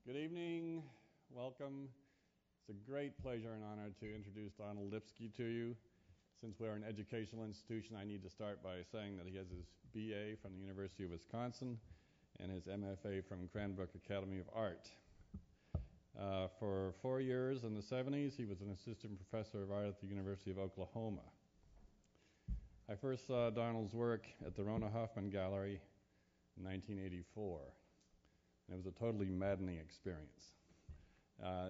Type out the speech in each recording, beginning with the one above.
Good evening. Welcome. It's a great pleasure and honor to introduce Donald Lipski to you. Since we're an educational institution, I need to start by saying that he has his BA from the University of Wisconsin and his MFA from Cranbrook Academy of Art. For 4 years in the 70s, he was an assistant professor of art at the University of Oklahoma. I first saw Donald's work at the Rona Hoffman Gallery in 1984. It was a totally maddening experience.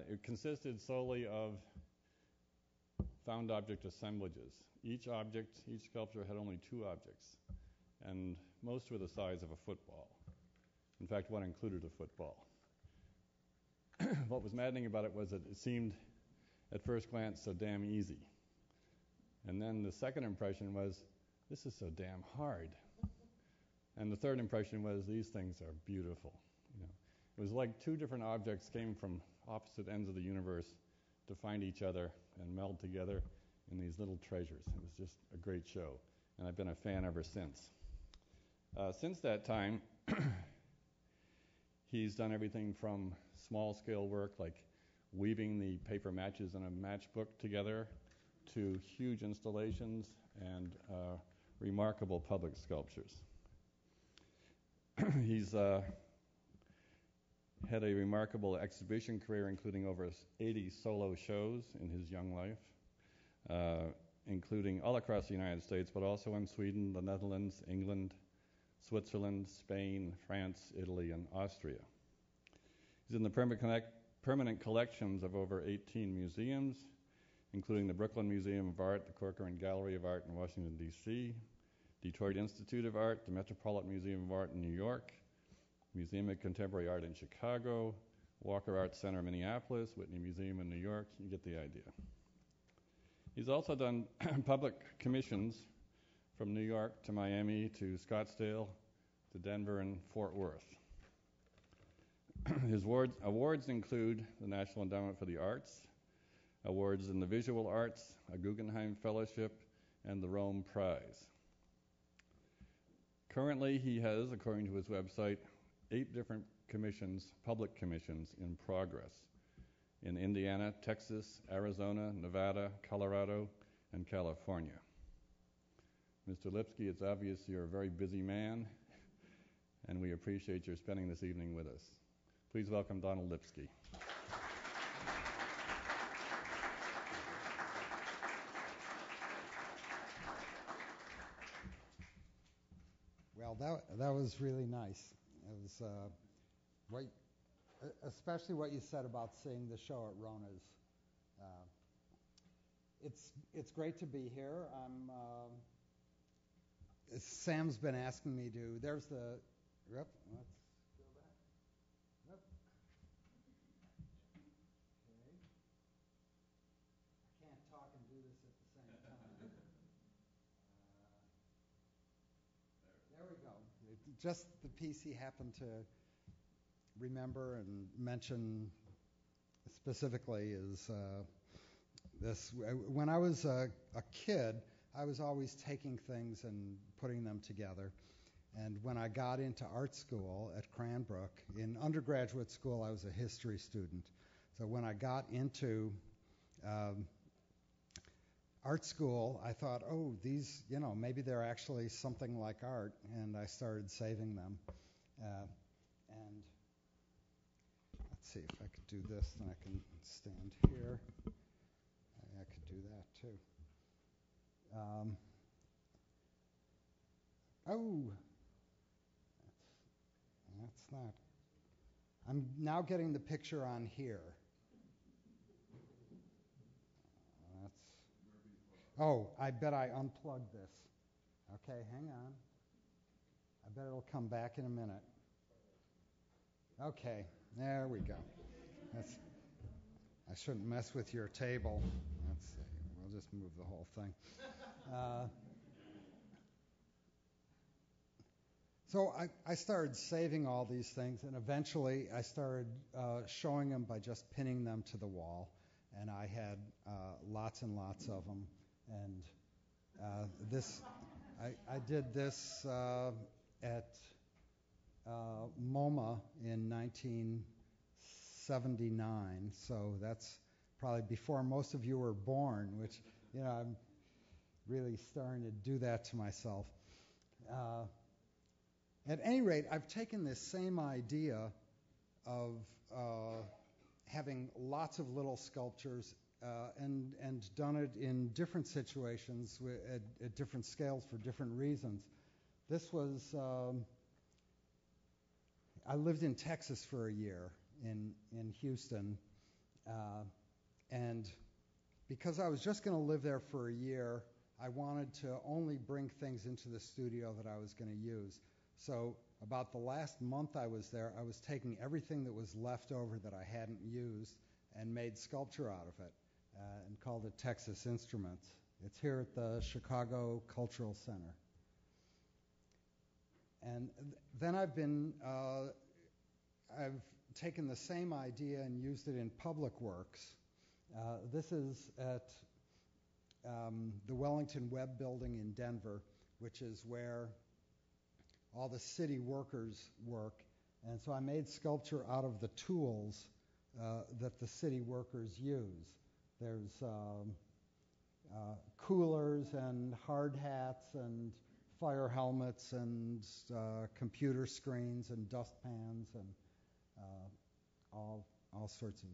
It consisted solely of found object assemblages. Each sculpture had only 2 objects, and most were the size of a football. In fact, one included a football. What was maddening about it was that it seemed, at first glance, so damn easy. And then the second impression was, this is so damn hard. And the third impression was, these things are beautiful. It was like 2 different objects came from opposite ends of the universe to find each other and meld together in these little treasures. It was just a great show, and I've been a fan ever since. Since that time, he's done everything from small-scale work like weaving the paper matches in a matchbook together to huge installations and remarkable public sculptures. He's had a remarkable exhibition career, including over 80 solo shows in his young life, including all across the United States, but also in Sweden, the Netherlands, England, Switzerland, Spain, France, Italy, and Austria. He's in the permanent collections of over 18 museums, including the Brooklyn Museum of Art, the Corcoran Gallery of Art in Washington, D.C., Detroit Institute of Art, the Metropolitan Museum of Art in New York, Museum of Contemporary Art in Chicago, Walker Art Center, Minneapolis, Whitney Museum in New York. You get the idea. He's also done public commissions from New York to Miami to Scottsdale to Denver and Fort Worth. His awards include the National Endowment for the Arts, awards in the visual arts, a Guggenheim Fellowship, and the Rome Prize. Currently, he has, according to his website, 8 different commissions, public commissions, in progress in Indiana, Texas, Arizona, Nevada, Colorado, and California. Mr. Lipski, it's obvious you're a very busy man, and we appreciate your spending this evening with us. Please welcome Donald Lipski. Well, that was really nice. It was especially what you said about seeing the show at Rona's. It's great to be here. Sam's been asking me to. There's the. Yep. Let's go back. Yep. Okay. I can't talk and do this at the same time. There we go. Just the PC happened to remember and mention specifically is this. When I was a kid, I was always taking things and putting them together. And when I got into art school at Cranbrook, in undergraduate school, I was a history student. So when I got into art school, I thought, oh, these, maybe they're actually something like art, and I started saving them. And let's see if I could do this, then I can stand here. I could do that too. That's not. I'm now getting the picture on here. I bet I unplugged this. Okay, hang on. I bet it'll come back in a minute. Okay, there we go. I shouldn't mess with your table. Let's see. We'll just move the whole thing. So I started saving all these things, and eventually I started showing them by just pinning them to the wall. And I had lots and lots of them. And I did this at MoMA in 19 79, so that's probably before most of you were born, which, I'm really starting to do that to myself. At any rate, I've taken this same idea of having lots of little sculptures and done it in different situations at different scales for different reasons. This was, I lived in Texas for a year in Houston, and because I was just going to live there for a year, I wanted to only bring things into the studio that I was going to use. So about the last month I was there, I was taking everything that was left over that I hadn't used and made sculpture out of it and called it Texas Instruments. It's here at the Chicago Cultural Center. And then I've taken the same idea and used it in public works. This is at the Wellington Webb Building in Denver, which is where all the city workers work. And so I made sculpture out of the tools that the city workers use. There's coolers and hard hats and fire helmets and computer screens and dustpans and all sorts of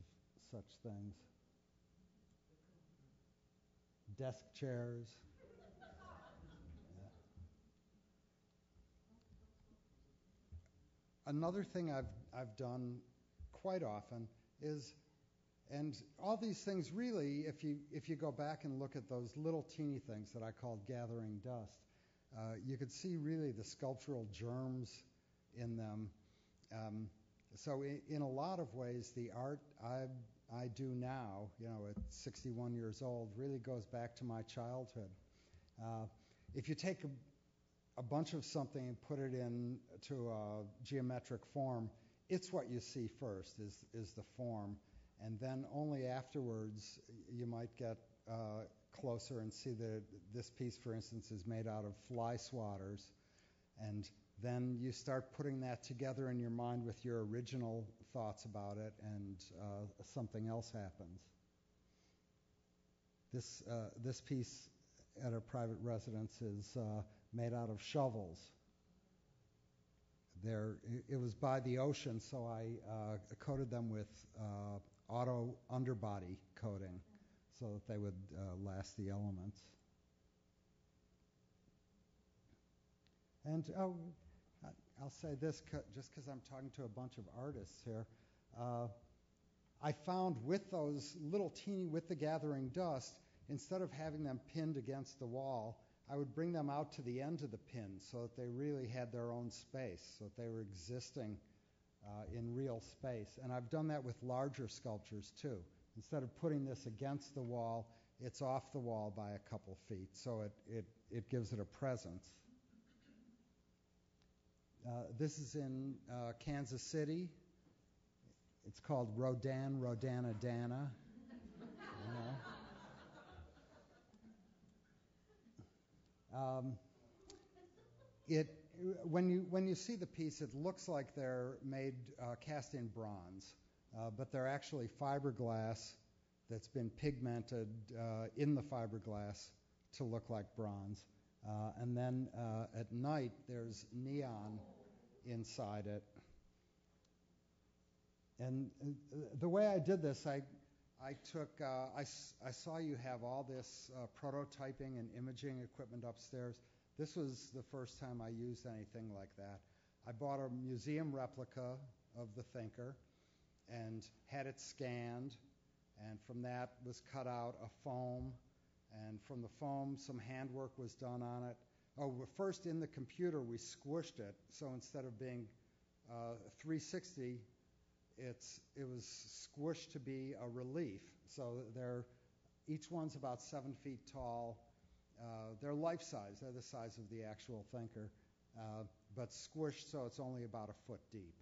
such things. Desk chairs. Another thing I've done quite often is, and all these things really, if you go back and look at those little teeny things that I called gathering dust, you could see really the sculptural germs in them. So in a lot of ways, the art I do now, at 61 years old, really goes back to my childhood. If you take a bunch of something and put it into a geometric form, it's what you see first is the form, and then only afterwards you might get closer and see that this piece, for instance, is made out of fly swatters, and then you start putting that together in your mind with your original thoughts about it, and something else happens. This piece at a private residence is made out of shovels. It was by the ocean, so I coated them with auto underbody coating so that they would last the elements. And I'll say this just because I'm talking to a bunch of artists here. I found with those little with the gathering dust, instead of having them pinned against the wall, I would bring them out to the end of the pin so that they really had their own space, so that they were existing in real space. And I've done that with larger sculptures too. Instead of putting this against the wall, it's off the wall by a couple feet, so it gives it a presence. This is in Kansas City. It's called Rodan, Rodana, Dana. When you see the piece, it looks like they're made cast in bronze, but they're actually fiberglass that's been pigmented in the fiberglass to look like bronze. And then at night, there's neon inside it. And the way I did this, I saw you have all this prototyping and imaging equipment upstairs. This was the first time I used anything like that. I bought a museum replica of the Thinker and had it scanned, and from that was cut out a foam, and from the foam some handwork was done on it. First in the computer we squished it, so instead of being 360, it was squished to be a relief. So each one's about 7 feet tall. They're life size. They're the size of the actual Thinker, but squished so it's only about a foot deep.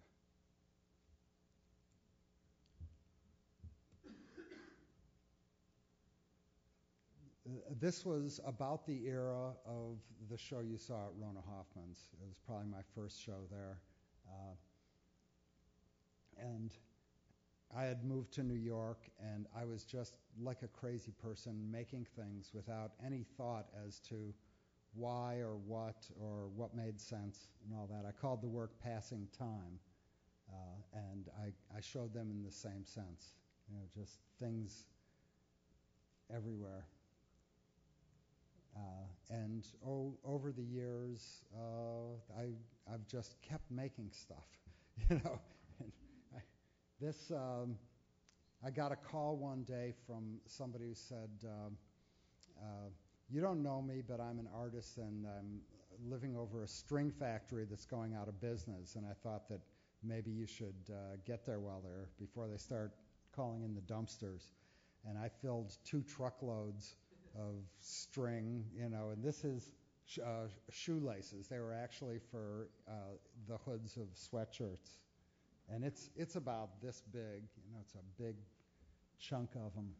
This was about the era of the show you saw at Rona Hoffman's. It was probably my first show there. And I had moved to New York, and I was just like a crazy person making things without any thought as to why or what made sense and all that. I called the work passing time, and I showed them in the same sense, just things everywhere. And over the years, I've just kept making stuff, And I got a call one day from somebody who said, "You don't know me, but I'm an artist, and I'm living over a string factory that's going out of business, and I thought that maybe you should get there before they start calling in the dumpsters." And I filled 2 truckloads of string, and this is shoelaces. They were actually for the hoods of sweatshirts, and it's about this big. It's a big chunk of them.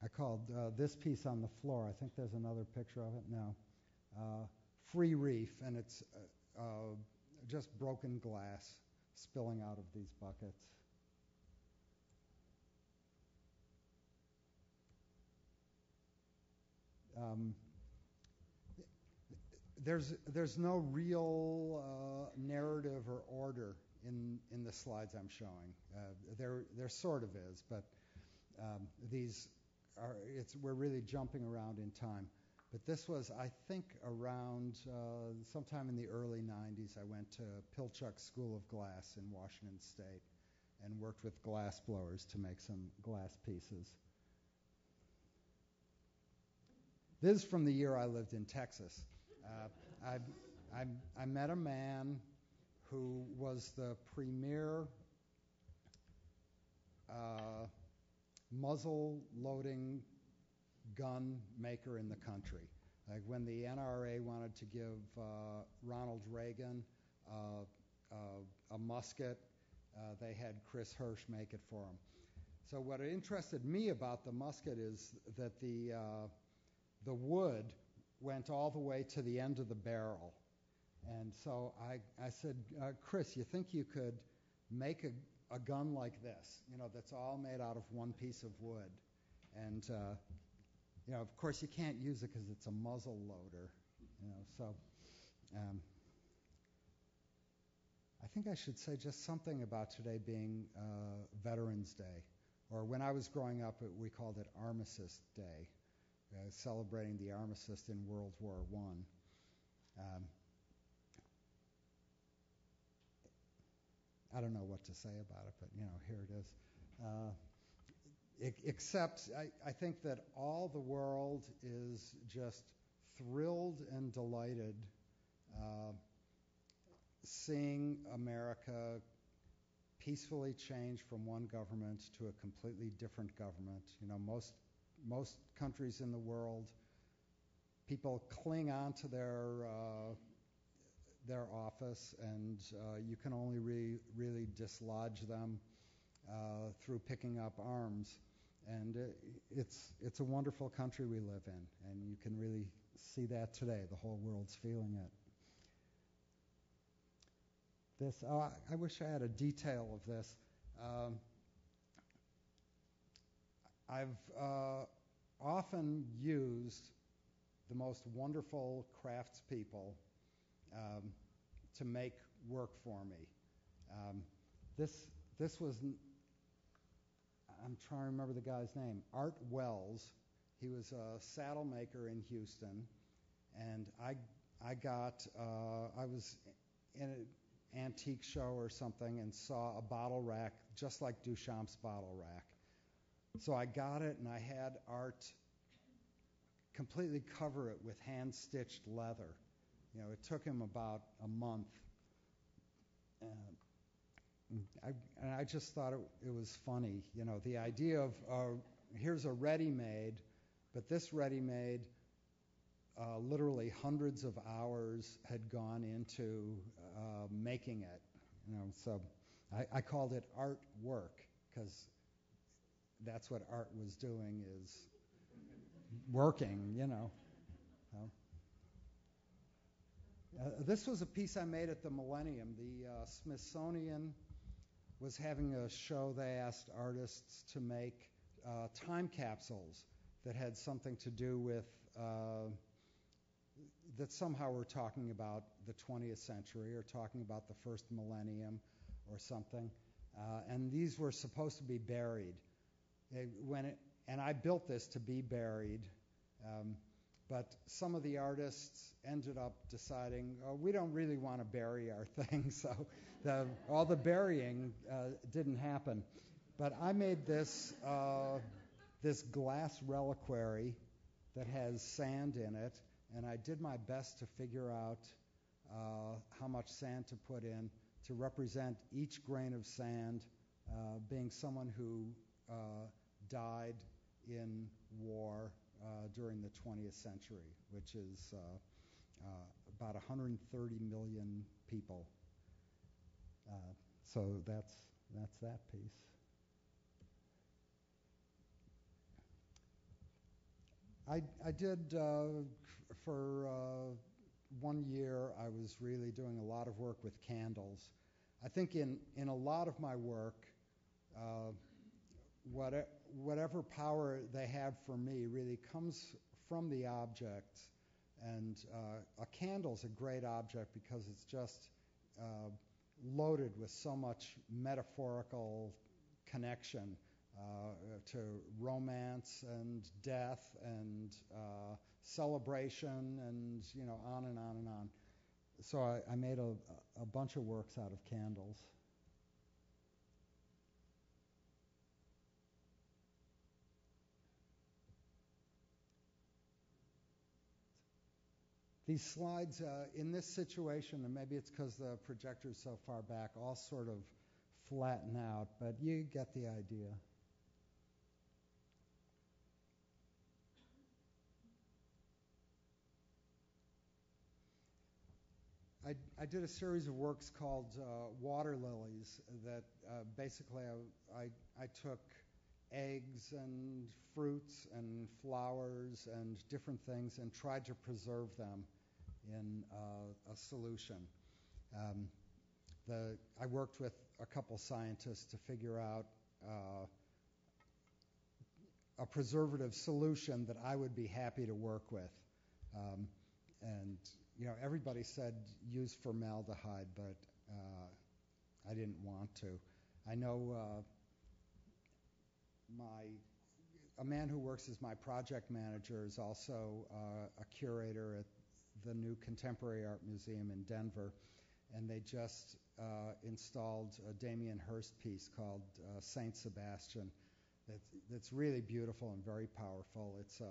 I called this piece on the floor. I think there's another picture of it now. Free reef, and it's just broken glass spilling out of these buckets. There's no real narrative or order in the slides I'm showing. There sort of is, but we're really jumping around in time. But this was, I think, around sometime in the early 90s. I went to Pilchuck School of Glass in Washington State and worked with glass blowers to make some glass pieces. This is from the year I lived in Texas. I met a man who was the premier muzzle-loading gun maker in the country. Like when the NRA wanted to give Ronald Reagan a musket, they had Chris Hirsch make it for him. So what interested me about the musket is that the wood went all the way to the end of the barrel. And so I said, Chris, you think you could make a gun like this, that's all made out of one piece of wood? And of course, you can't use it because it's a muzzle loader. So I think I should say just something about today being Veterans Day, or when I was growing up, we called it Armistice Day, celebrating the armistice in World War I. I don't know what to say about it, but here it is. Except I think that all the world is just thrilled and delighted seeing America peacefully change from one government to a completely different government. Most countries in the world, people cling on to their office, and you can only really dislodge them through picking up arms. And it's a wonderful country we live in, and you can really see that today. The whole world's feeling it. I wish I had a detail of this. I've often used the most wonderful craftspeople to make work for me. This was, I'm trying to remember the guy's name, Art Wells. He was a saddle maker in Houston, and I was in an antique show or something and saw a bottle rack just like Duchamp's bottle rack. So I got it, and I had Art completely cover it with hand-stitched leather. It took him about a month. And I just thought it was funny. The idea of here's a ready-made, but this ready-made, literally hundreds of hours had gone into making it. So I called it art work because that's what art was doing, is working. This was a piece I made at the Millennium. The Smithsonian was having a show. They asked artists to make time capsules that had something to do with, that somehow were talking about the 20th century or talking about the first millennium or something. And these were supposed to be buried. And I built this to be buried. But some of the artists ended up deciding, oh, we don't really want to bury our things, so all the burying didn't happen. But I made this glass reliquary that has sand in it, and I did my best to figure out how much sand to put in to represent each grain of sand being someone who died in war during the 20th century, which is about 130 million people. So that's that piece. I did, for 1 year, I was really doing a lot of work with candles. I think in a lot of my work, whatever power they have for me really comes from the object. And a candle's a great object because it's just loaded with so much metaphorical connection to romance and death and celebration and, on and on and on. So I made a bunch of works out of candles. These slides, in this situation, and maybe it's because the projector's so far back, all sort of flatten out, but you get the idea. I did a series of works called Water Lilies that basically I took eggs and fruits and flowers and different things and tried to preserve them in a solution. I worked with a couple scientists to figure out a preservative solution that I would be happy to work with. And everybody said use formaldehyde, but I didn't want to. I know a man who works as my project manager is also a curator at the new Contemporary Art Museum in Denver, and they just installed a Damien Hirst piece called Saint Sebastian that's really beautiful and very powerful. It's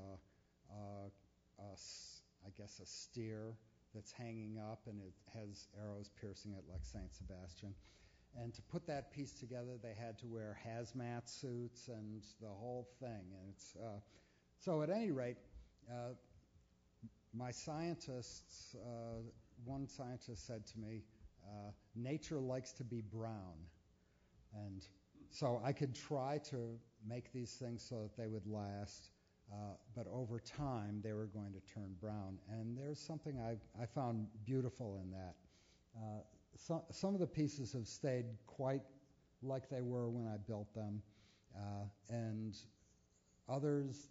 I guess a steer that's hanging up, and it has arrows piercing it like Saint Sebastian. And to put that piece together, they had to wear hazmat suits and the whole thing. And it's so at any rate, my scientists, one scientist said to me, nature likes to be brown. And so I could try to make these things so that they would last, but over time they were going to turn brown. And there's something I found beautiful in that. Some of the pieces have stayed quite like they were when I built them, and others,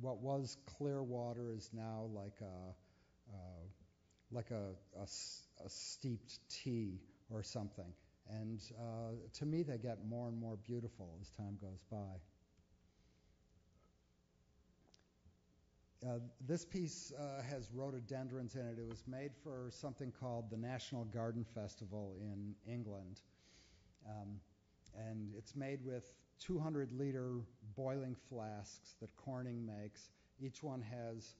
what was clear water is now like a steeped tea or something. And to me, they get more and more beautiful as time goes by. This piece has rhododendrons in it. It was made for something called the National Garden Festival in England. And it's made with 200-liter boiling flasks that Corning makes. Each one has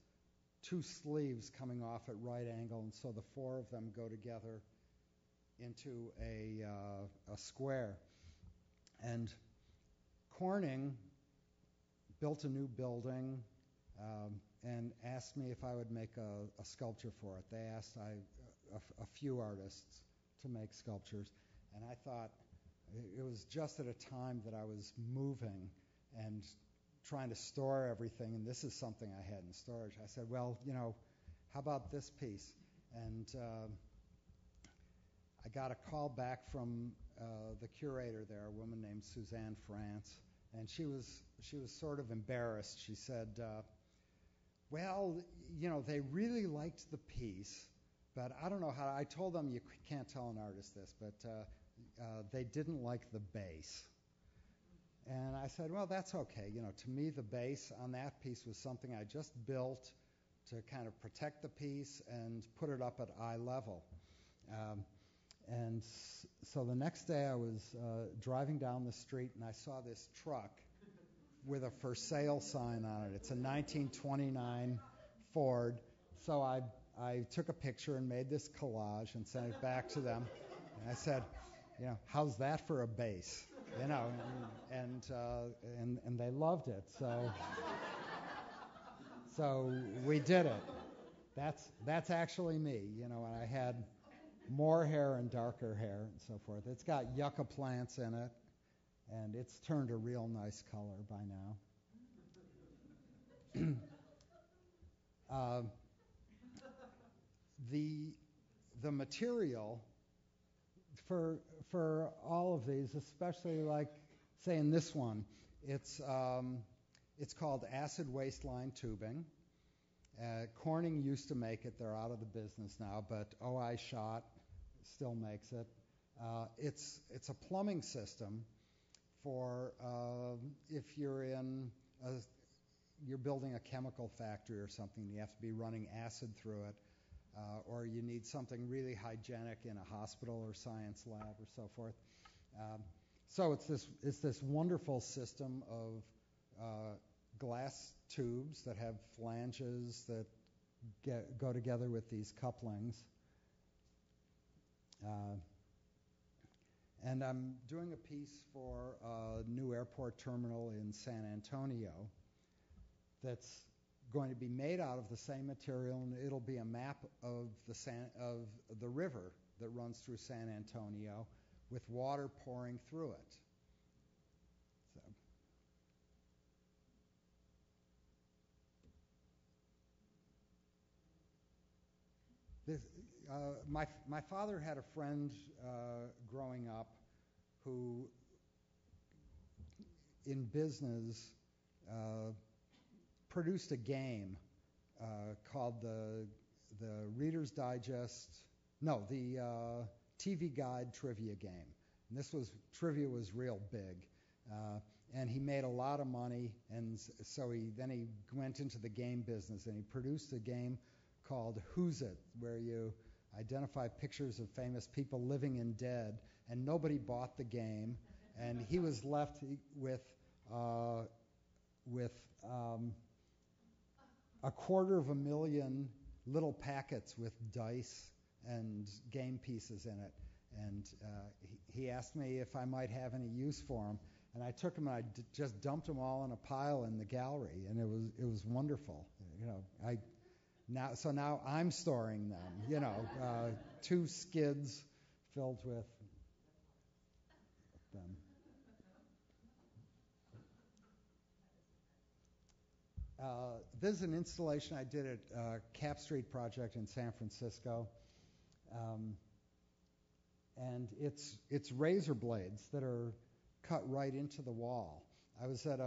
2 sleeves coming off at right angle, and so the 4 of them go together into a square. And Corning built a new building and asked me if I would make a sculpture for it. They asked a few artists to make sculptures, and I thought it was just at a time that I was moving and trying to store everything, and this is something I had in storage. I said, well, how about this piece? And I got a call back from the curator there, a woman named Suzanne France, and she was sort of embarrassed. She said, well, they really liked the piece, but I don't know how. I told them you can't tell an artist this, but they didn't like the base. And I said, well, that's okay. To me, the base on that piece was something I just built to kind of protect the piece and put it up at eye level. And so the next day I was driving down the street and I saw this truck with a for sale sign on it. It's a 1929 Ford. So I took a picture and made this collage and sent it back to them. And I said, how's that for a base? And they loved it. So we did it. That's actually me, and I had more hair and darker hair and so forth. It's got yucca plants in it, and it's turned a real nice color by now. The material for all of these, especially like, say in this one, it's called acid waistline tubing. Corning used to make it. They're out of the business now, but OI Schott still makes it. It's a plumbing system for if you're building a chemical factory or something, you have to be running acid through it, or you need something really hygienic in a hospital or science lab or so forth. So it's this wonderful system of glass tubes that have flanges that go together with these couplings. And I'm doing a piece for a new airport terminal in San Antonio that's going to be made out of the same material, and it'll be a map of the river that runs through San Antonio with water pouring through it. So. My father had a friend growing up who, in business, produced a game called the Reader's Digest, the TV Guide Trivia Game. And trivia was real big. And he made a lot of money, and so he went into the game business, and he produced a game called Who's It, where you identify pictures of famous people, living and dead, and nobody bought the game, and he was left with 250,000 little packets with dice and game pieces in it. And he asked me if I might have any use for them, and I took them and I just dumped them all in a pile in the gallery, and it was wonderful. Now I'm storing them. 2 skids filled with them. This is an installation I did at Cap Street Project in San Francisco. And it's razor blades that are cut right into the wall. I was at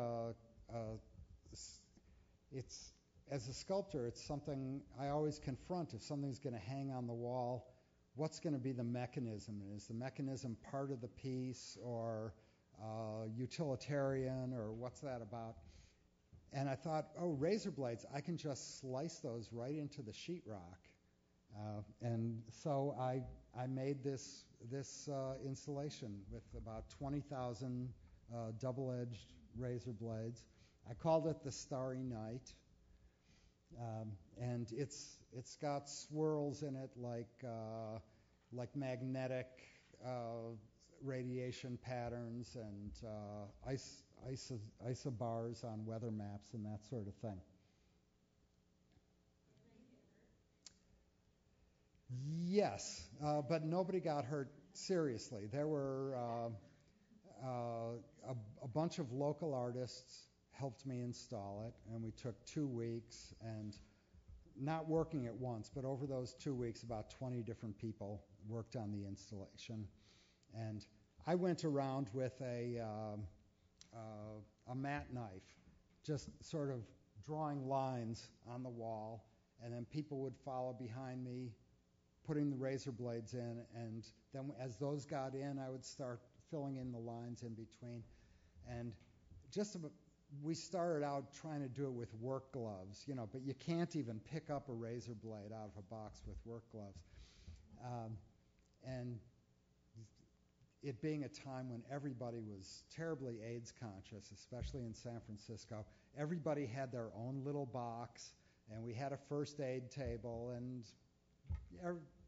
as a sculptor, it's something I always confront. If something's going to hang on the wall, what's going to be the mechanism? Is the mechanism part of the piece, or utilitarian, or what's that about? And I thought, razor blades, I can just slice those right into the sheetrock. And so I made this installation with about 20,000 double-edged razor blades. I called it the Starry Night. And it's got swirls in it like magnetic radiation patterns and isobars on weather maps and that sort of thing. Yes, but nobody got hurt seriously. There were a bunch of local artists helped me install it, and we took 2 weeks, and not working at once, but over those 2 weeks, about 20 different people worked on the installation. And I went around with a mat knife, just sort of drawing lines on the wall, and then people would follow behind me, putting the razor blades in, and then as those got in, I would start filling in the lines in between. And we started out trying to do it with work gloves, but you can't even pick up a razor blade out of a box with work gloves. And it being a time when everybody was terribly AIDS conscious, especially in San Francisco, everybody had their own little box, and we had a first aid table, and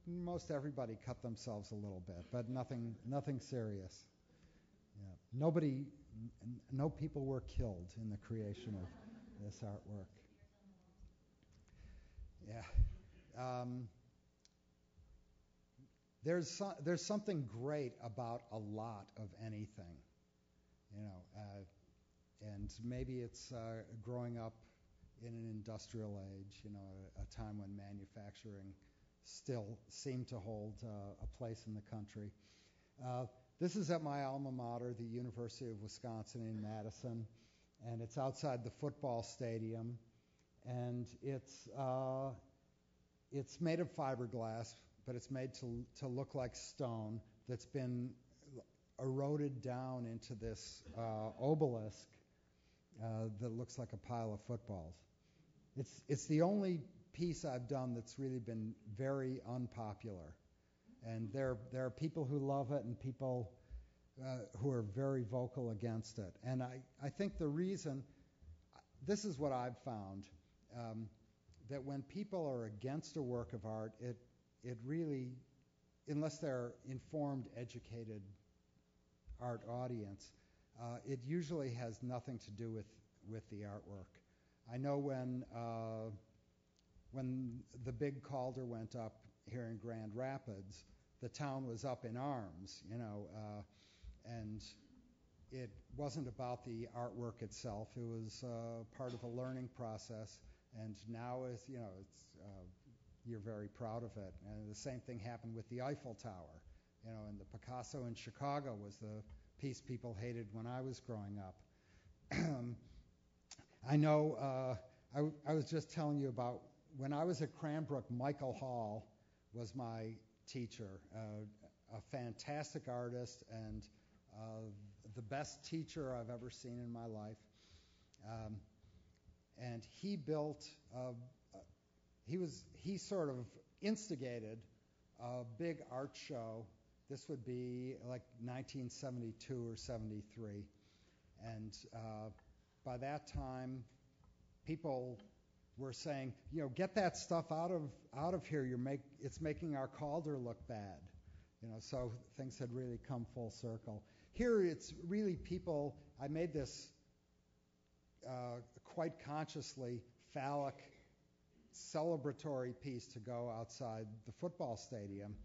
most everybody cut themselves a little bit, but nothing serious. Yeah. No people were killed in the creation of this artwork. Yeah. There's something great about a lot of anything, and maybe it's growing up in an industrial age, a time when manufacturing still seemed to hold a place in the country. This is at my alma mater, the University of Wisconsin in Madison, and it's outside the football stadium, and it's made of fiberglass, but it's made to look like stone that's been eroded down into this obelisk that looks like a pile of footballs. It's the only piece I've done that's really been very unpopular. And there are people who love it and people who are very vocal against it. And I think the reason, this is what I've found, that when people are against a work of art, it really, unless they're informed, educated art audience, it usually has nothing to do with the artwork. I know when the big Calder went up here in Grand Rapids, the town was up in arms, and it wasn't about the artwork itself. It was part of a learning process, and now you're very proud of it. And the same thing happened with the Eiffel Tower, and the Picasso in Chicago was the piece people hated when I was growing up. I know, I was just telling you about when I was at Cranbrook, Michael Hall was my teacher, a fantastic artist and the best teacher I've ever seen in my life. And he built, he sort of instigated a big art show. This would be like 1972 or 73. And by that time, people were saying, get that stuff out of here. It's making our Calder look bad. So things had really come full circle. Here, it's really people. I made this quite consciously phallic, celebratory piece to go outside the football stadium,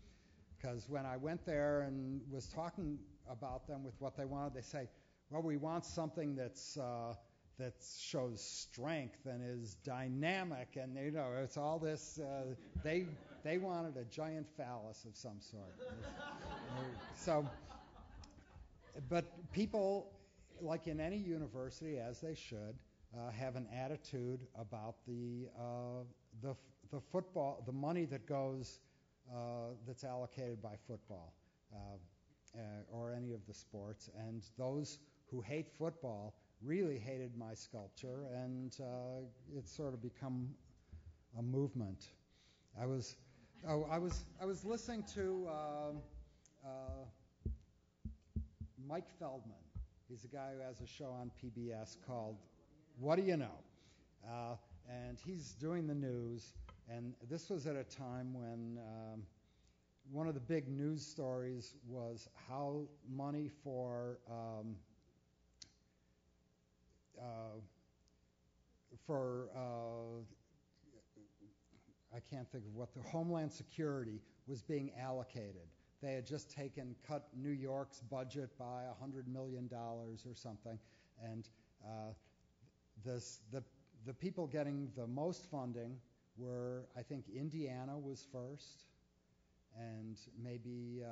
because when I went there and was talking about them with what they wanted, they say, well, we want something that shows strength and is dynamic, and it's all this. They wanted a giant phallus of some sort. So, but people, like in any university, as they should, have an attitude about the football, the money that goes, that's allocated by football or any of the sports, and those who hate football really hated my sculpture, and it's sort of become a movement. I was listening to Mike Feldman. He's a guy who has a show on PBS called What Do You Know? And he's doing the news, and this was at a time when one of the big news stories was how money for I can't think of what the Homeland Security was being allocated. They had just cut New York's budget by $100 million or something, and the people getting the most funding were, I think Indiana was first, and maybe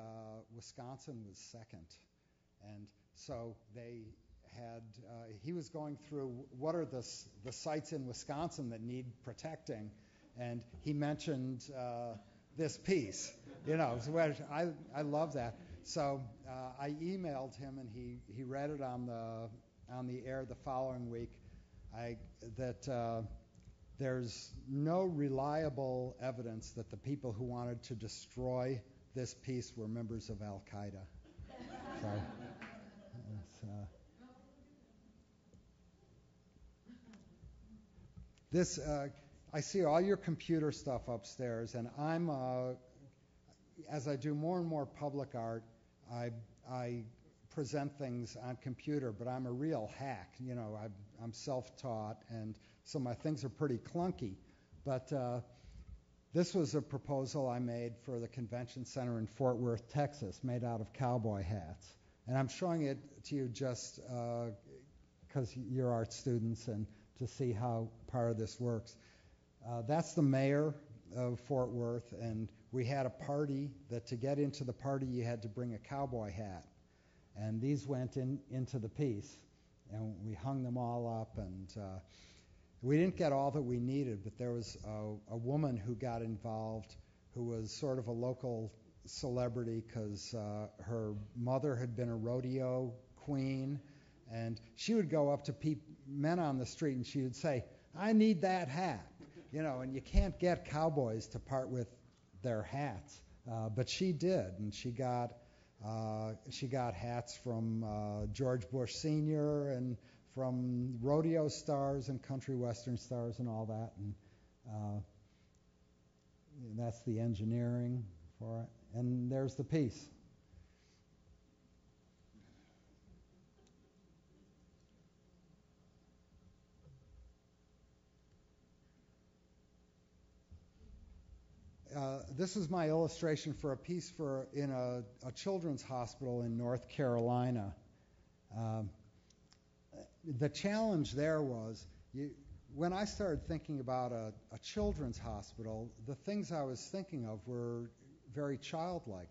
Wisconsin was second. And so they had, he was going through what are the sites in Wisconsin that need protecting, and he mentioned this piece. So I love that. So I emailed him, and he read it on the air the following week. There's no reliable evidence that the people who wanted to destroy this piece were members of Al Qaeda. So, I see all your computer stuff upstairs, and I'm as I do more and more public art, I present things on computer, but I'm a real hack. I'm self-taught, and so my things are pretty clunky. But this was a proposal I made for the convention center in Fort Worth, Texas, made out of cowboy hats. And I'm showing it to you just because you're art students and to see how part of this works. That's the mayor of Fort Worth, and we had a party that to get into the party you had to bring a cowboy hat. And these went into the piece, and we hung them all up, and we didn't get all that we needed, but there was a woman who got involved who was sort of a local celebrity because her mother had been a rodeo queen, and she would go up to men on the street and she would say, "I need that hat," and you can't get cowboys to part with their hats, but she did, and she got hats from George Bush Sr. and from rodeo stars and country western stars and all that, and that's the engineering for it. And there's the piece. This is my illustration for a piece in a children's hospital in North Carolina. The challenge there was, when I started thinking about a children's hospital, the things I was thinking of were very childlike.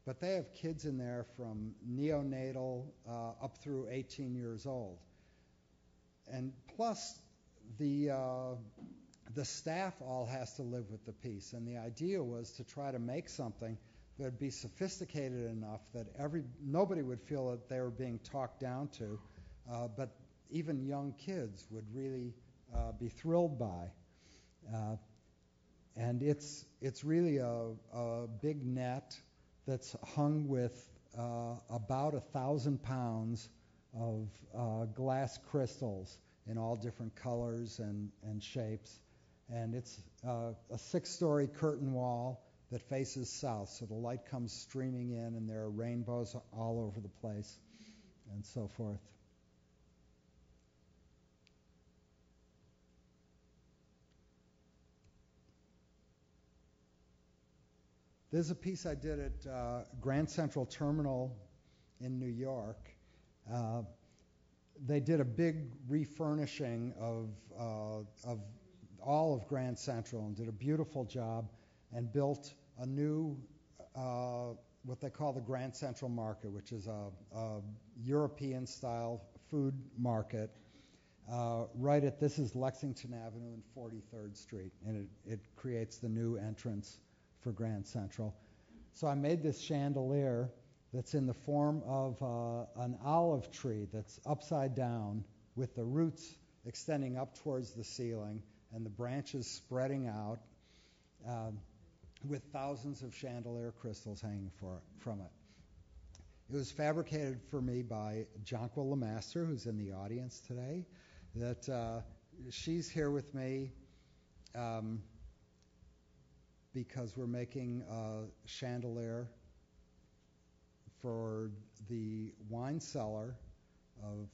But they have kids in there from neonatal up through 18 years old. And plus, the staff all has to live with the piece. And the idea was to try to make something that would be sophisticated enough that nobody would feel that they were being talked down to, but even young kids would really be thrilled by. And it's really a big net that's hung with about 1,000 pounds of glass crystals in all different colors and shapes. And it's a 6-story curtain wall that faces south, so the light comes streaming in, and there are rainbows all over the place, and so forth. There's a piece I did at Grand Central Terminal in New York. They did a big refurnishing of all of Grand Central and did a beautiful job and built a new, what they call the Grand Central Market, which is a European-style food market this is Lexington Avenue and 43rd Street, and it creates the new entrance for Grand Central. So I made this chandelier that's in the form of an olive tree that's upside down with the roots extending up towards the ceiling and the branches spreading out with thousands of chandelier crystals hanging from it. It was fabricated for me by Jonquil Lemaster, who's in the audience today. She's here with me because we're making a chandelier for the wine cellar of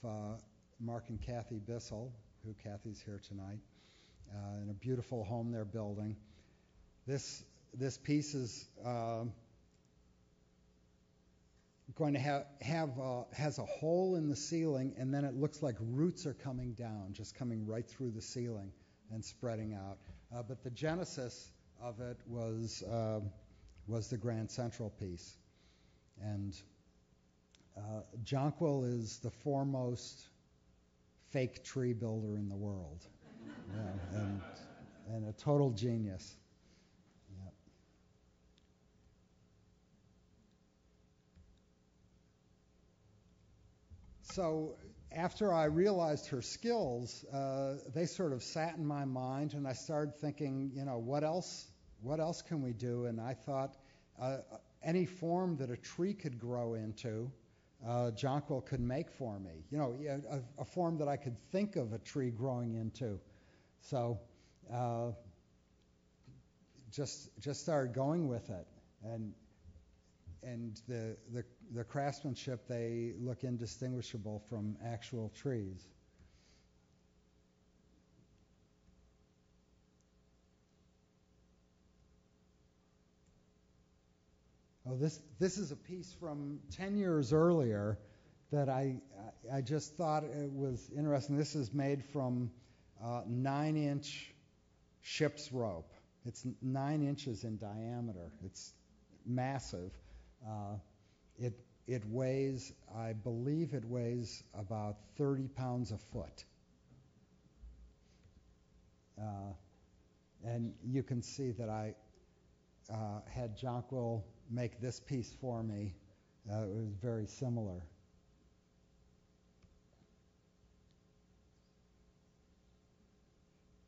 Mark and Kathy Bissell, who Kathy's here tonight, in a beautiful home they're building. This piece is going to has a hole in the ceiling, and then it looks like roots are coming down, just coming right through the ceiling and spreading out. But the genesis of it was the Grand Central piece. And Jonquil is the foremost fake tree builder in the world, yeah, and a total genius. Yeah. So after I realized her skills, they sort of sat in my mind, and I started thinking, what else can we do? And I thought any form that a tree could grow into, Jonquil could make for me. A form that I could think of a tree growing into. So just started going with it, and the craftsmanship, they look indistinguishable from actual trees. Oh, this is a piece from 10 years earlier that I just thought it was interesting. This is made from 9-inch ship's rope. It's 9 inches in diameter. It's massive. It weighs, I believe it weighs about 30 pounds a foot. And you can see that I had Jonquil make this piece for me. It was very similar.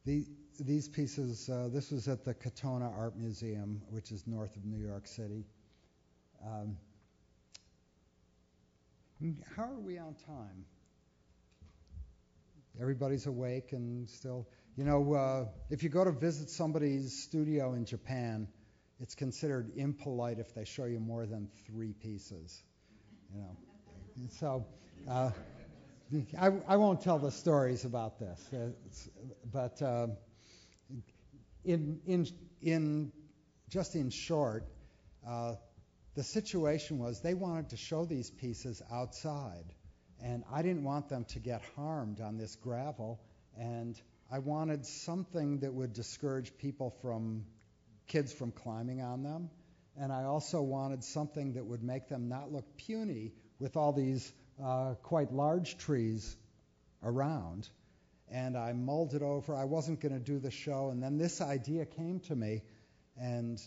These pieces, this was at the Katona Art Museum, which is north of New York City. How are we on time? Everybody's awake and still. If you go to visit somebody's studio in Japan, it's considered impolite if they show you more than 3 pieces. So I won't tell the stories about this, but in short, the situation was they wanted to show these pieces outside, and I didn't want them to get harmed on this gravel, and I wanted something that would discourage kids from climbing on them, and I also wanted something that would make them not look puny with all these quite large trees around. And I mulled it over. I wasn't going to do the show, and then this idea came to me, and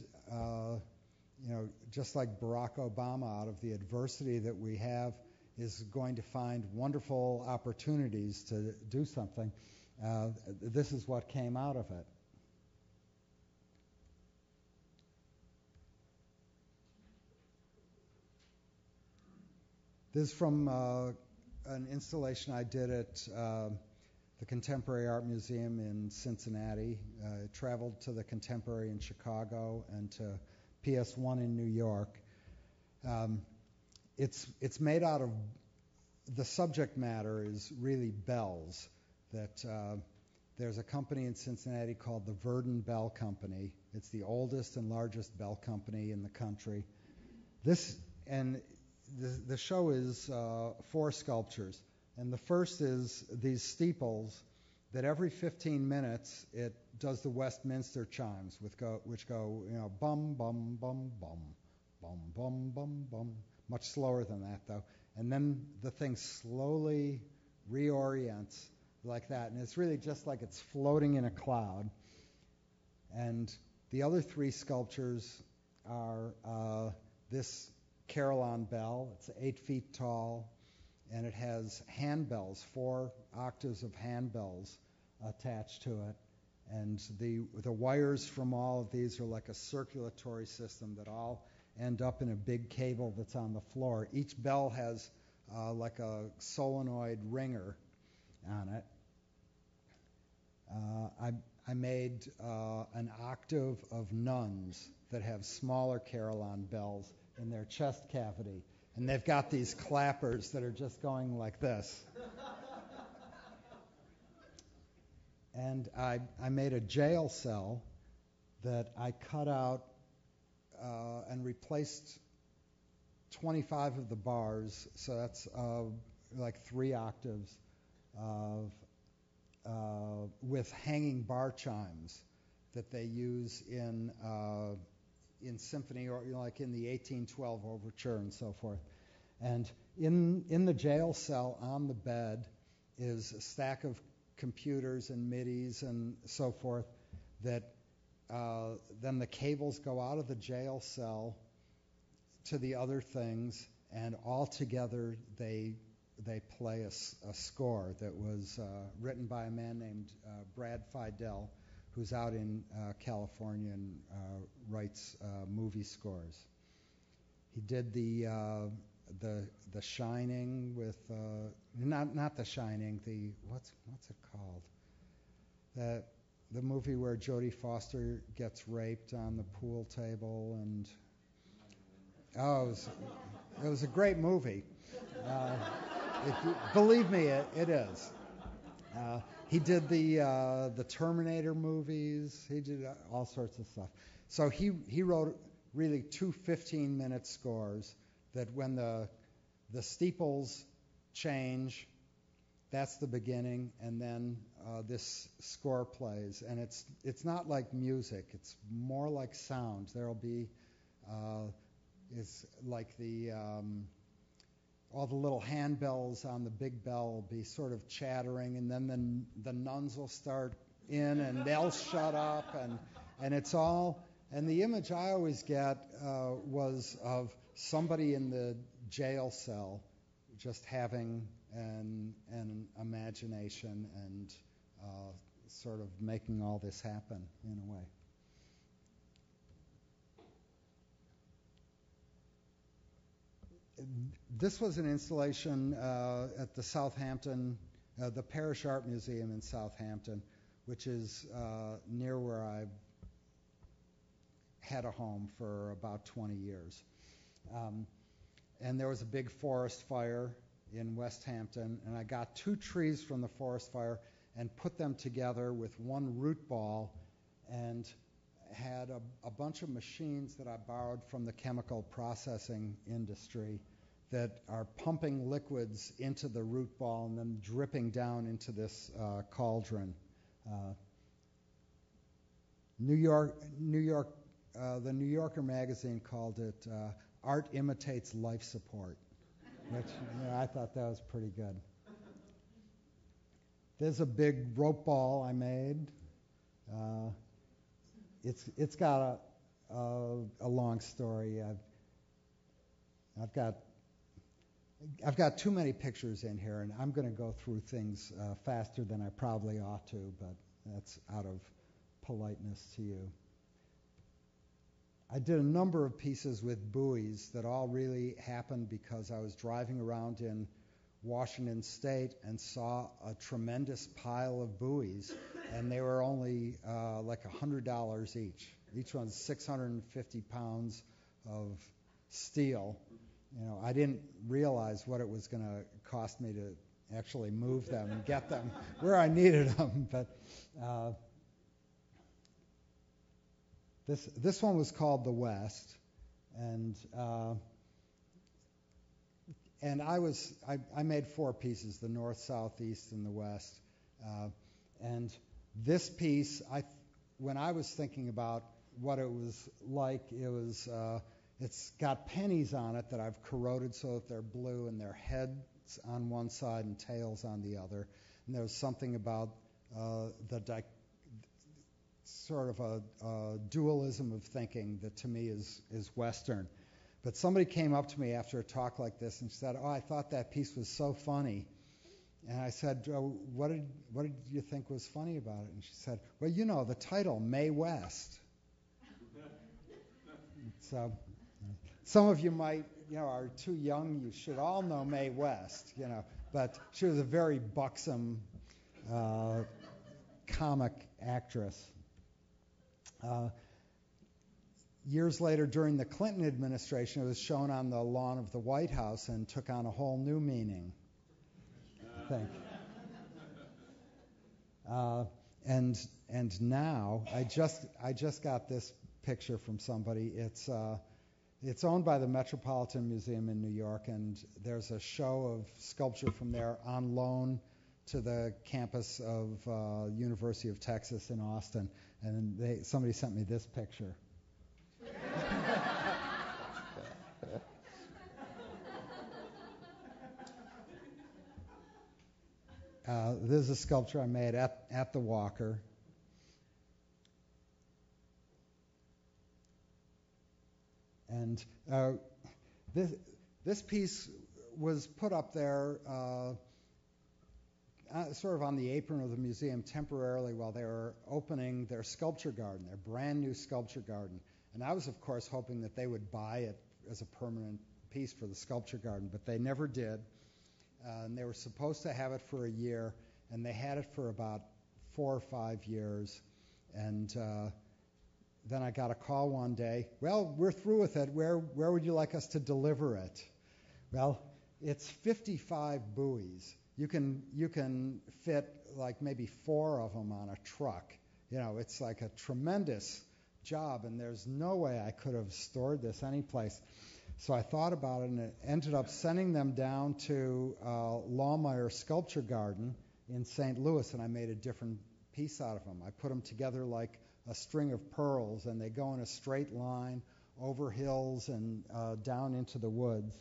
just like Barack Obama, out of the adversity that we have, is going to find wonderful opportunities to do something. This is what came out of it. This is from an installation I did at the Contemporary Art Museum in Cincinnati. Traveled to the Contemporary in Chicago and to PS1 in New York. It's made out of, the subject matter is really bells. That there's a company in Cincinnati called the Verdon Bell Company. It's the oldest and largest bell company in the country. The show is 4 sculptures, and the first is these steeples that every 15 minutes it does the Westminster chimes, which go bum bum bum bum bum bum bum bum, much slower than that though, and then the thing slowly reorients like that, and it's really just like it's floating in a cloud. And the other 3 sculptures are this Carillon bell. It's 8 feet tall, and it has handbells, 4 octaves of handbells attached to it. And the wires from all of these are like a circulatory system that all end up in a big cable that's on the floor. Each bell has like a solenoid ringer on it. I made an octave of nuns that have smaller Carillon bells in their chest cavity, and they've got these clappers that are just going like this. And I made a jail cell that I cut out and replaced 25 of the bars, so that's like 3 octaves with hanging bar chimes that they use in symphony, or like in the 1812 overture and so forth. And in the jail cell on the bed is a stack of computers and MIDIs and so forth that then the cables go out of the jail cell to the other things, and all together they play a score that was written by a man named Brad Fidel, who's out in California and writes movie scores. He did the Shining with not The Shining, what's it called? The movie where Jodie Foster gets raped on the pool table, and it was a great movie. Believe me, it is. He did the Terminator movies. He did all sorts of stuff. So he wrote really two 15-minute scores that when the steeples change, that's the beginning, and then this score plays. And it's not like music. It's more like sound. There'll be it's like all the little handbells on the big bell will be sort of chattering, and then the nuns will start in, and they'll shut up, and it's all. And the image I always get was of somebody in the jail cell just having an imagination and sort of making all this happen in a way. This was an installation at the Southampton, the Parish Art Museum in Southampton, which is near where I had a home for about 20 years. And there was a big forest fire in West Hampton, and I got 2 trees from the forest fire and put them together with one root ball, and had a bunch of machines that I borrowed from the chemical processing industry that are pumping liquids into the root ball and then dripping down into this cauldron. The New Yorker magazine called it "Art Imitates Life Support," which I thought that was pretty good. There's a big rope ball I made. It's got a long story. I've got too many pictures in here, and I'm going to go through things faster than I probably ought to, but that's out of politeness to you. I did a number of pieces with buoys that all really happened because I was driving around in Washington State and saw a tremendous pile of buoys, and they were only like $100 each. Each one's 650 pounds of steel. I didn't realize what it was going to cost me to actually move them and get them where I needed them. But this one was called The West, and I made 4 pieces: the North, South, East, and the West. And this piece, when I was thinking about what it was like, it's got pennies on it that I've corroded so that they're blue, and their heads on one side and tails on the other. And there's something about sort of a dualism of thinking that to me is Western. But somebody came up to me after a talk like this and said, "Oh, I thought that piece was so funny." And I said, what did you think was funny about it? And she said, "Well, the title, Mae West." So some of you might, are too young. You should all know Mae West, But she was a very buxom comic actress. Years later, during the Clinton administration, it was shown on the lawn of the White House and took on a whole new meaning, I think. And now, I just got this picture from somebody. It's owned by the Metropolitan Museum in New York, and there's a show of sculpture from there on loan to the campus of University of Texas in Austin, and somebody sent me this picture. This is a sculpture I made at the Walker. And this piece was put up there sort of on the apron of the museum temporarily while they were opening their sculpture garden, their brand new sculpture garden. And I was, of course, hoping that they would buy it as a permanent piece for the sculpture garden, but they never did. And they were supposed to have it for a year, and they had it for about 4 or 5 years. And then I got a call one day, well, we're through with it. Where would you like us to deliver it? Well, it's 55 buoys. You can fit like maybe 4 of them on a truck. You know, it's like a tremendous job, and there's no way I could have stored this anyplace. So I thought about it, and it ended up sending them down to Lohmeyer Sculpture Garden in St. Louis, and I made a different piece out of them. I put them together like a string of pearls, and they go in a straight line over hills and down into the woods.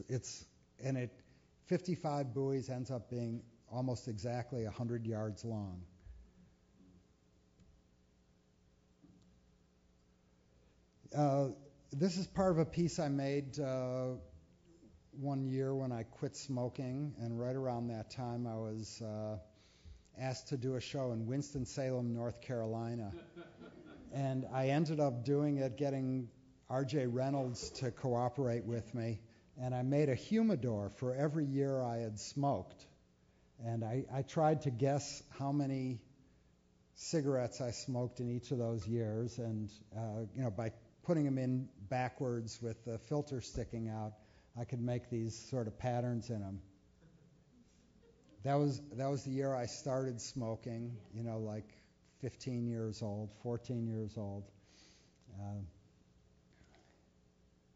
It's 55 buoys ends up being almost exactly 100 yards long. This is part of a piece I made one year when I quit smoking, and right around that time I was asked to do a show in Winston-Salem, North Carolina. And I ended up doing it, getting R.J. Reynolds to cooperate with me, and I made a humidor for every year I had smoked. And I tried to guess how many cigarettes I smoked in each of those years, and by putting them in backwards with the filter sticking out, I could make these sort of patterns in them. That was the year I started smoking, like 15 years old, 14 years old.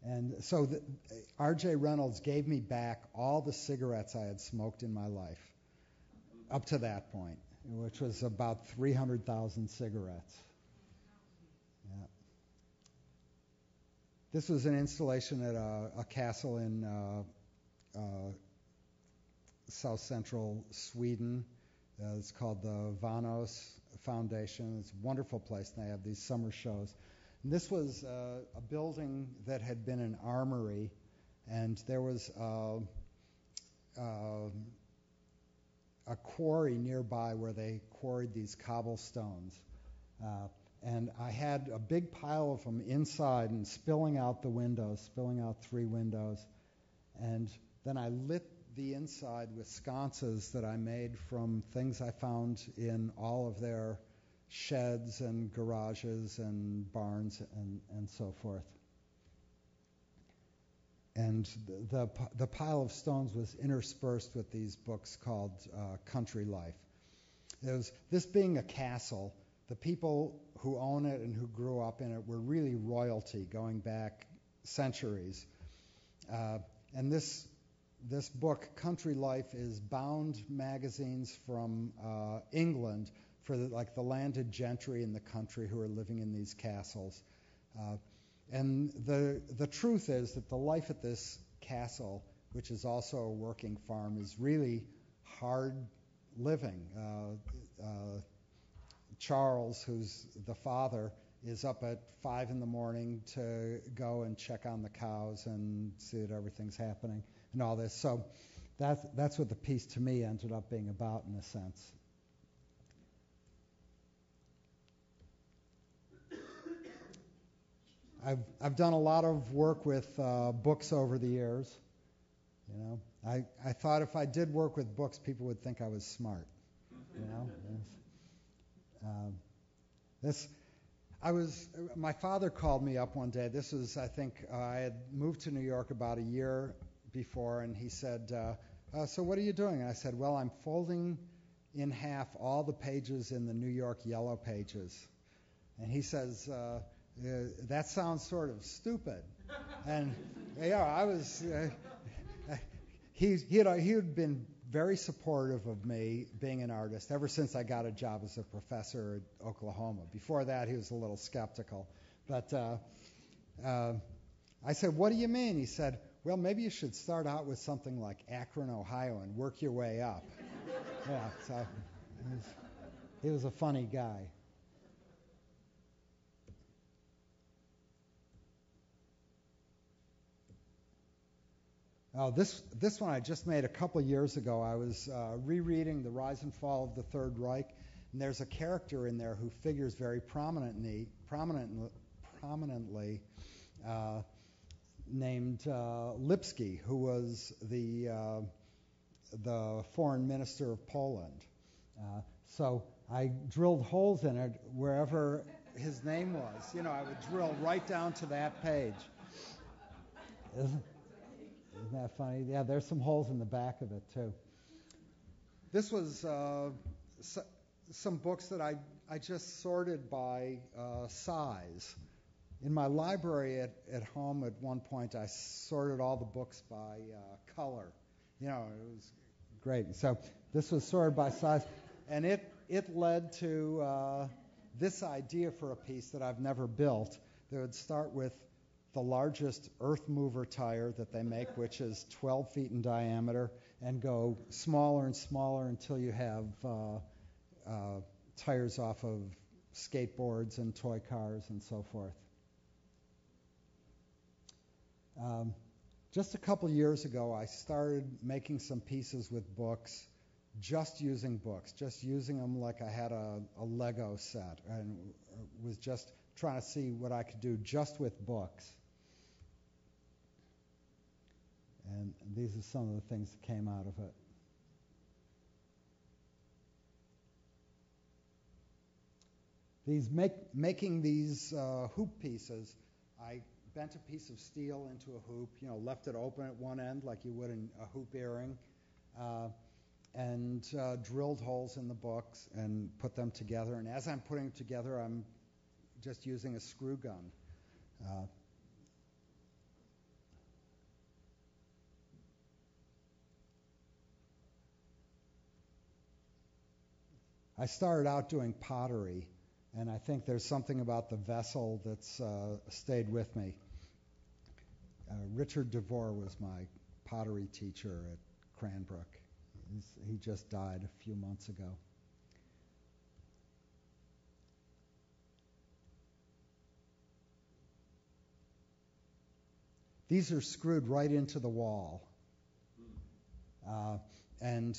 And so R.J. Reynolds gave me back all the cigarettes I had smoked in my life up to that point, which was about 300,000 cigarettes. Yeah. This was an installation at a castle in south central Sweden. It's called the Vanos Foundation. It's a wonderful place, and they have these summer shows. And this was a building that had been an armory, and there was a quarry nearby where they quarried these cobblestones. And I had a big pile of them inside and spilling out the windows, spilling out 3 windows. And then I lit the inside with sconces that I made from things I found in all of their sheds and garages and barns and so forth. And the pile of stones was interspersed with these books called Country Life. This being a castle, the people who own it and who grew up in it were really royalty going back centuries. And this book, Country Life, is bound magazines from England for the landed gentry in the country who are living in these castles. And the truth is that the life at this castle, which is also a working farm, is really hard living. Charles, who's the father, is up at 5 in the morning to go and check on the cows and see that everything's happening and all this. So that's what the piece to me ended up being about, in a sense. I've done a lot of work with books over the years. I thought if I did work with books, people would think I was smart. My father called me up one day. This was, I think, I had moved to New York about a year before, and he said, so what are you doing? And I said, well, I'm folding in half all the pages in the New York Yellow Pages. And he says, that sounds sort of stupid. And I was, he had been very supportive of me being an artist ever since I got a job as a professor at Oklahoma. Before that, he was a little skeptical. But I said, what do you mean? He said, well, maybe you should start out with something like Akron, Ohio, and work your way up. Yeah, so he was a funny guy. This one I just made a couple of years ago. I was rereading The Rise and Fall of the Third Reich, and there's a character in there who figures very prominently named Lipski, who was the foreign minister of Poland. So I drilled holes in it wherever his name was. I would drill right down to that page. Isn't that funny? Yeah, there's some holes in the back of it, too. This was some books that I just sorted by size. In my library at home at one point, I sorted all the books by color. It was great. So this was sorted by size, and it led to this idea for a piece that I've never built. That would start with the largest earth mover tire that they make, which is 12 feet in diameter, and go smaller and smaller until you have tires off of skateboards and toy cars and so forth. Just a couple years ago, I started making some pieces with books, just using them like I had a Lego set, and was just trying to see what I could do just with books. And these are some of the things that came out of it. Making these hoop pieces, I bent a piece of steel into a hoop, left it open at one end like you would in a hoop earring, and drilled holes in the books and put them together. And as I'm putting them together, I'm just using a screw gun. I started out doing pottery, and I think there's something about the vessel that's stayed with me. Richard DeVore was my pottery teacher at Cranbrook. He just died a few months ago. These are screwed right into the wall. And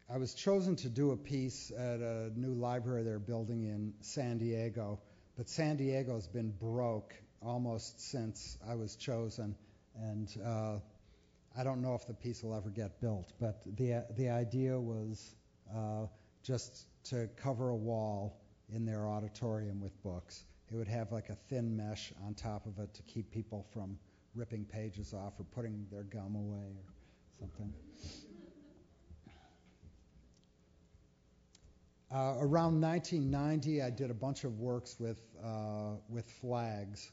I was chosen to do a piece at a new library they're building in San Diego, but San Diego's been broke almost since I was chosen, and I don't know if the piece will ever get built, but the idea was just to cover a wall in their auditorium with books. It would have like a thin mesh on top of it to keep people from ripping pages off or putting their gum away or something. Around 1990, I did a bunch of works with flags.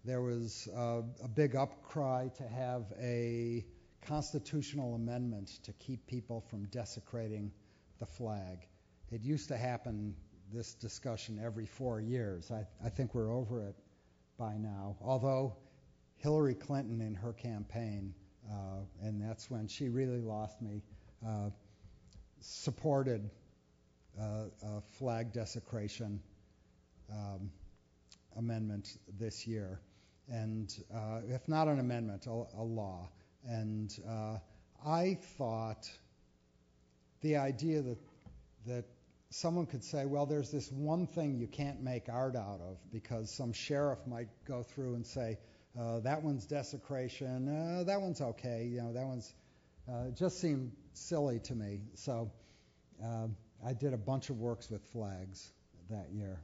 There was a big outcry to have a constitutional amendment to keep people from desecrating the flag. It used to happen, this discussion, every 4 years. I think we're over it by now, although Hillary Clinton in her campaign, and that's when she really lost me, supported a flag desecration amendment this year, and if not an amendment, a law. And I thought the idea that someone could say, well, there's this one thing you can't make art out of because some sheriff might go through and say, that one's desecration, that one's okay, that one's just seemed silly to me. So I did a bunch of works with flags that year.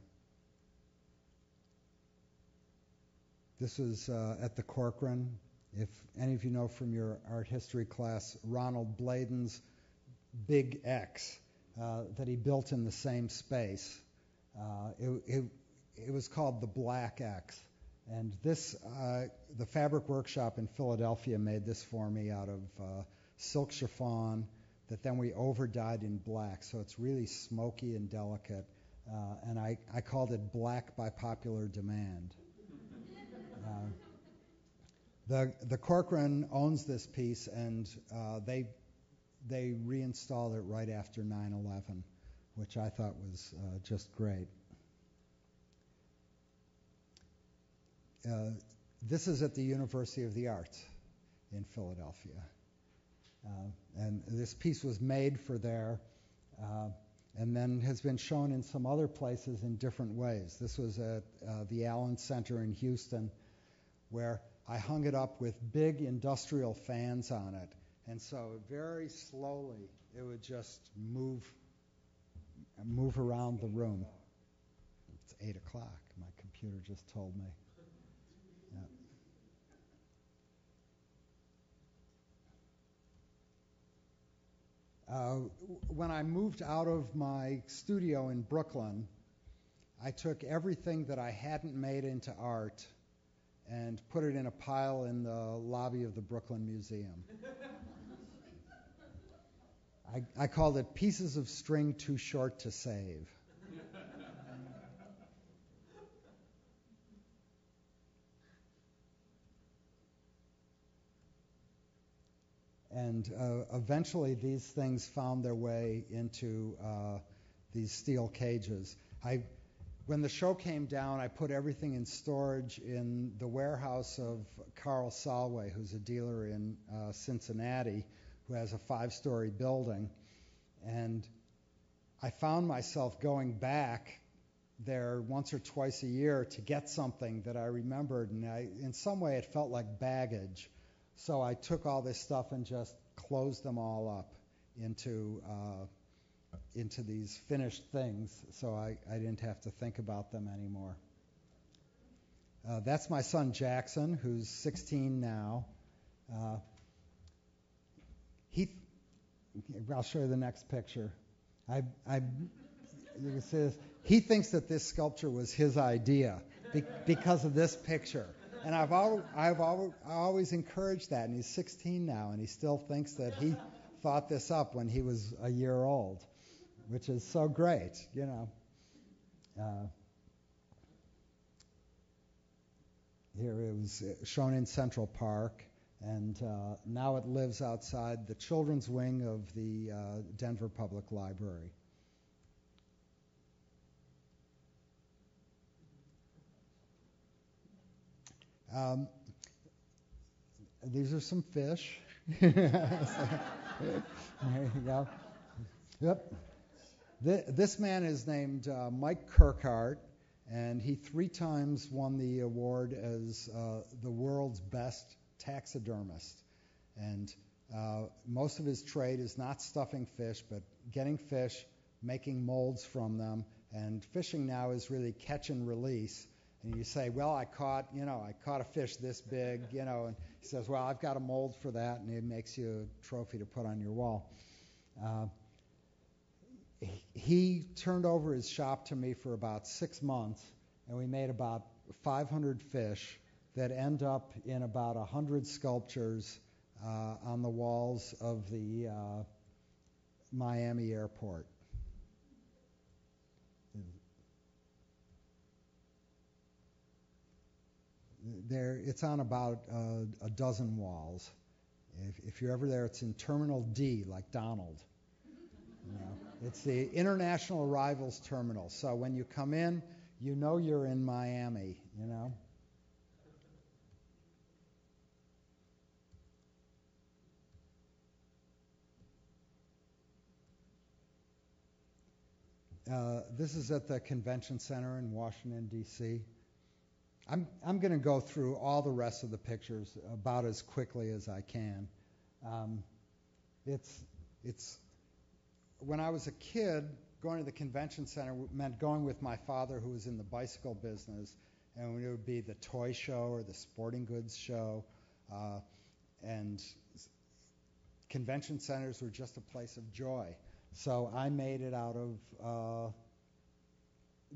This was at the Corcoran. If any of you know from your art history class, Ronald Bladen's Big X that he built in the same space. It was called the Black X, And this, the Fabric Workshop in Philadelphia made this for me out of silk chiffon that then we over-dyed in black. So it's really smoky and delicate. And I called it black by popular demand. The Corcoran owns this piece, and they reinstalled it right after 9/11, which I thought was just great. This is at the University of the Arts in Philadelphia. And this piece was made for there and then has been shown in some other places in different ways. This was at the Allen Center in Houston, where I hung it up with big industrial fans on it. And so very slowly it would just move around the room. It's 8 o'clock. My computer just told me. When I moved out of my studio in Brooklyn, I took everything that I hadn't made into art and put it in a pile in the lobby of the Brooklyn Museum. I called it Pieces of String Too Short to Save. And eventually these things found their way into these steel cages. When the show came down, I put everything in storage in the warehouse of Carl Salway, who's a dealer in Cincinnati, who has a 5-story building. And I found myself going back there once or twice a year to get something that I remembered, and in some way it felt like baggage. So I took all this stuff and just closed them all up into these finished things, so I didn't have to think about them anymore. That's my son Jackson, who's 16 now. I'll show you the next picture. You can see this. He thinks that this sculpture was his idea because of this picture. And I've always encouraged that, and he's 16 now, and he still thinks that he thought this up when he was a year old, which is so great, you know. Here it was shown in Central Park, and now it lives outside the children's wing of the Denver Public Library. These are some fish. There you go. Yep. This man is named Mike Kirkhart, and he 3 times won the award as the world's best taxidermist. And most of his trade is not stuffing fish, but getting fish, making molds from them, and fishing now is really catch and release. And you say, well, I caught a fish this big, and he says, well, I've got a mold for that, and it makes you a trophy to put on your wall. He turned over his shop to me for about 6 months, and we made about 500 fish that end up in about 100 sculptures on the walls of the Miami airport. It's on about a dozen walls. If you're ever there, it's in Terminal D, like Donald. It's the International Arrivals Terminal. So when you come in, you know you're in Miami, This is at the Convention Center in Washington, D.C. I'm going to go through all the rest of the pictures about as quickly as I can. It's when I was a kid, going to the Convention Center meant going with my father, who was in the bicycle business, and it would be the toy show or the sporting goods show, and convention centers were just a place of joy. So I made it out of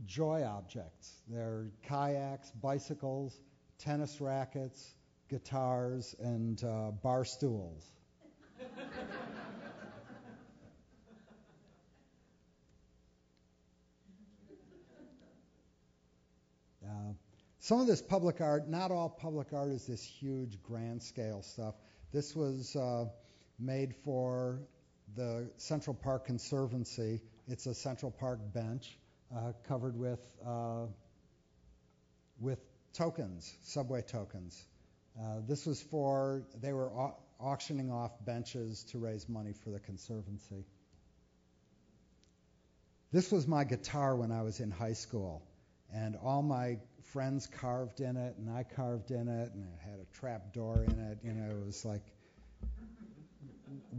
joy objects. They're kayaks, bicycles, tennis rackets, guitars, and bar stools. Some of this public art, not all public art is this huge grand scale stuff. This was made for the Central Park Conservancy. It's a Central Park bench covered with tokens, subway tokens. This was for, they were auctioning off benches to raise money for the Conservancy. This was my guitar when I was in high school, and all my friends carved in it, and I carved in it, and it had a trap door in it. You know, it was like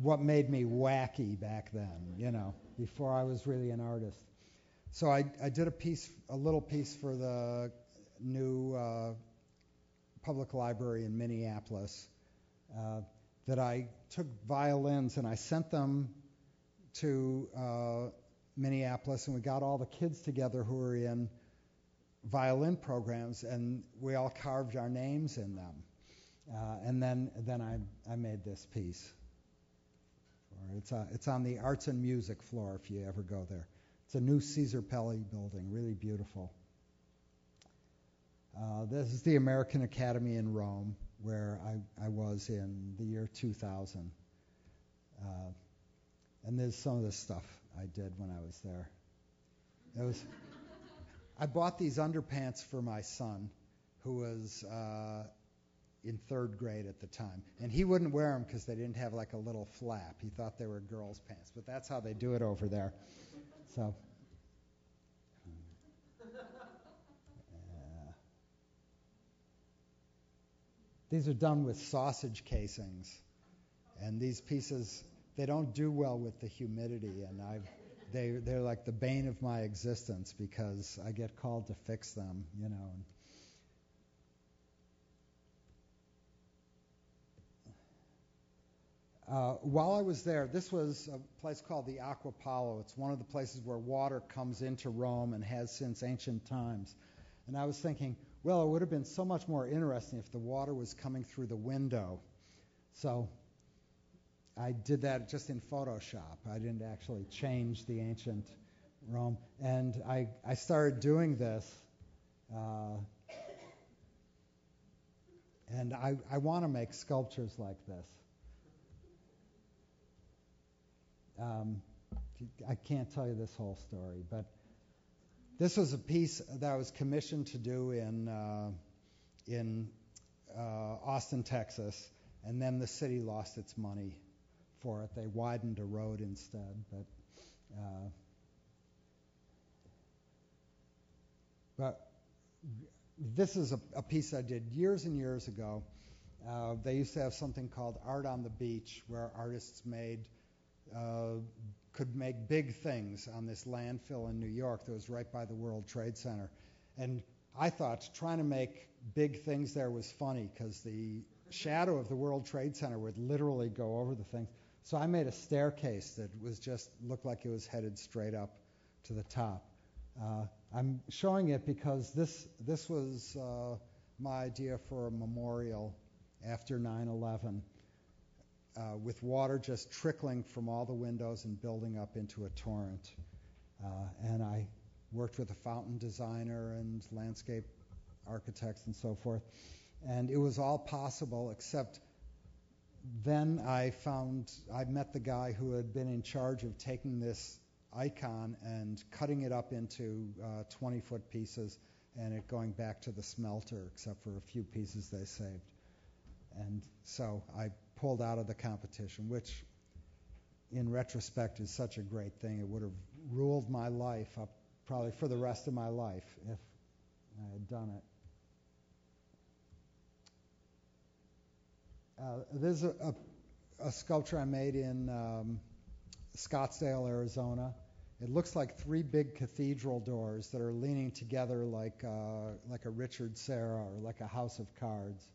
what made me wacky back then, you know, before I was really an artist. So I did a little piece for the new public library in Minneapolis that I took violins and I sent them to Minneapolis, and we got all the kids together who were in violin programs, and we all carved our names in them. And then I made this piece. It's on the Arts and Music floor if you ever go there. It's a new Caesar Pelli building, really beautiful. This is the American Academy in Rome, where I was in the year 2000. And there's some of the stuff I did when I was there. I bought these underpants for my son, who was in third grade at the time. And he wouldn't wear them because they didn't have like a little flap. He thought they were girls' pants. But that's how they do it over there. So, these are done with sausage casings. And these pieces, they don't do well with the humidity. And they're like the bane of my existence because I get called to fix them, you know. While I was there, this was a place called the Acqua Paolo. It's one of the places where water comes into Rome and has since ancient times. And I was thinking, well, it would have been so much more interesting if the water was coming through the window. So I did that just in Photoshop. I didn't actually change the ancient Rome. And I started doing this. And I want to make sculptures like this. I can't tell you this whole story, but this was a piece that I was commissioned to do in Austin, Texas, and then the city lost its money for it. They widened a road instead, but this is a piece I did years and years ago. They used to have something called Art on the Beach, where artists could make big things on this landfill in New York that was right by the World Trade Center. And I thought trying to make big things there was funny because the shadow of the World Trade Center would literally go over the things. So I made a staircase that looked like it was headed straight up to the top. I'm showing it because this was my idea for a memorial after 9/11. With water just trickling from all the windows and building up into a torrent. And I worked with a fountain designer and landscape architects and so forth. And it was all possible, except then I met the guy who had been in charge of taking this icon and cutting it up into 20-foot pieces and it going back to the smelter, except for a few pieces they saved. And so I pulled out of the competition, which in retrospect is such a great thing. It would have ruled my life up probably for the rest of my life if I had done it. There's a sculpture I made in Scottsdale, Arizona. It looks like three big cathedral doors that are leaning together like a Richard Serra or like a house of cards.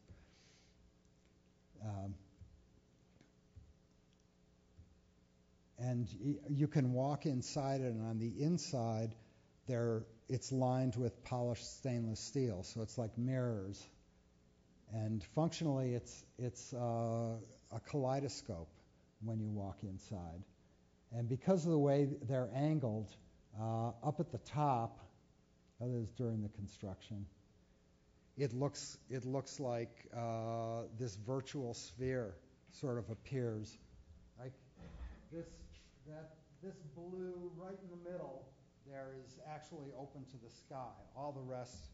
And you can walk inside it, and on the inside, it's lined with polished stainless steel, so it's like mirrors. And functionally, it's a kaleidoscope when you walk inside. And because of the way they're angled, up at the top, that is during the construction, it looks like this virtual sphere sort of appears. Like this blue right in the middle there is actually open to the sky. All the rest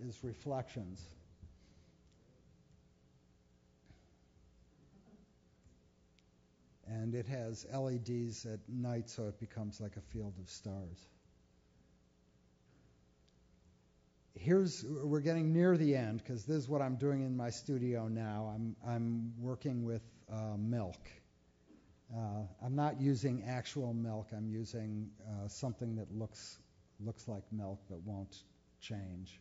is reflections. And it has LEDs at night, so it becomes like a field of stars. We're getting near the end, because this is what I'm doing in my studio now. I'm working with milk. I'm not using actual milk. I'm using something that looks like milk but won't change.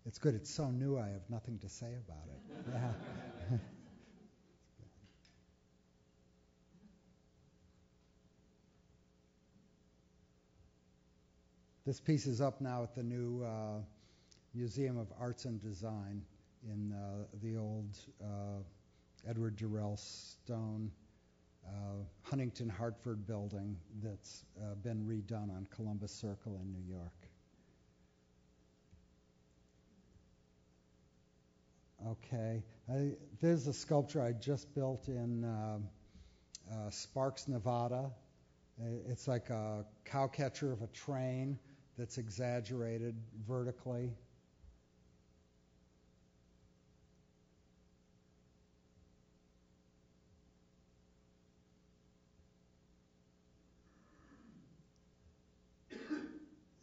It's good. It's so new, I have nothing to say about it. Yeah. This piece is up now at the new Museum of Arts and Design in the old Edward Durrell Stone Huntington Hartford building that's been redone on Columbus Circle in New York. Okay, there's a sculpture I just built in Sparks, Nevada. It's like a cow catcher of a train that's exaggerated vertically.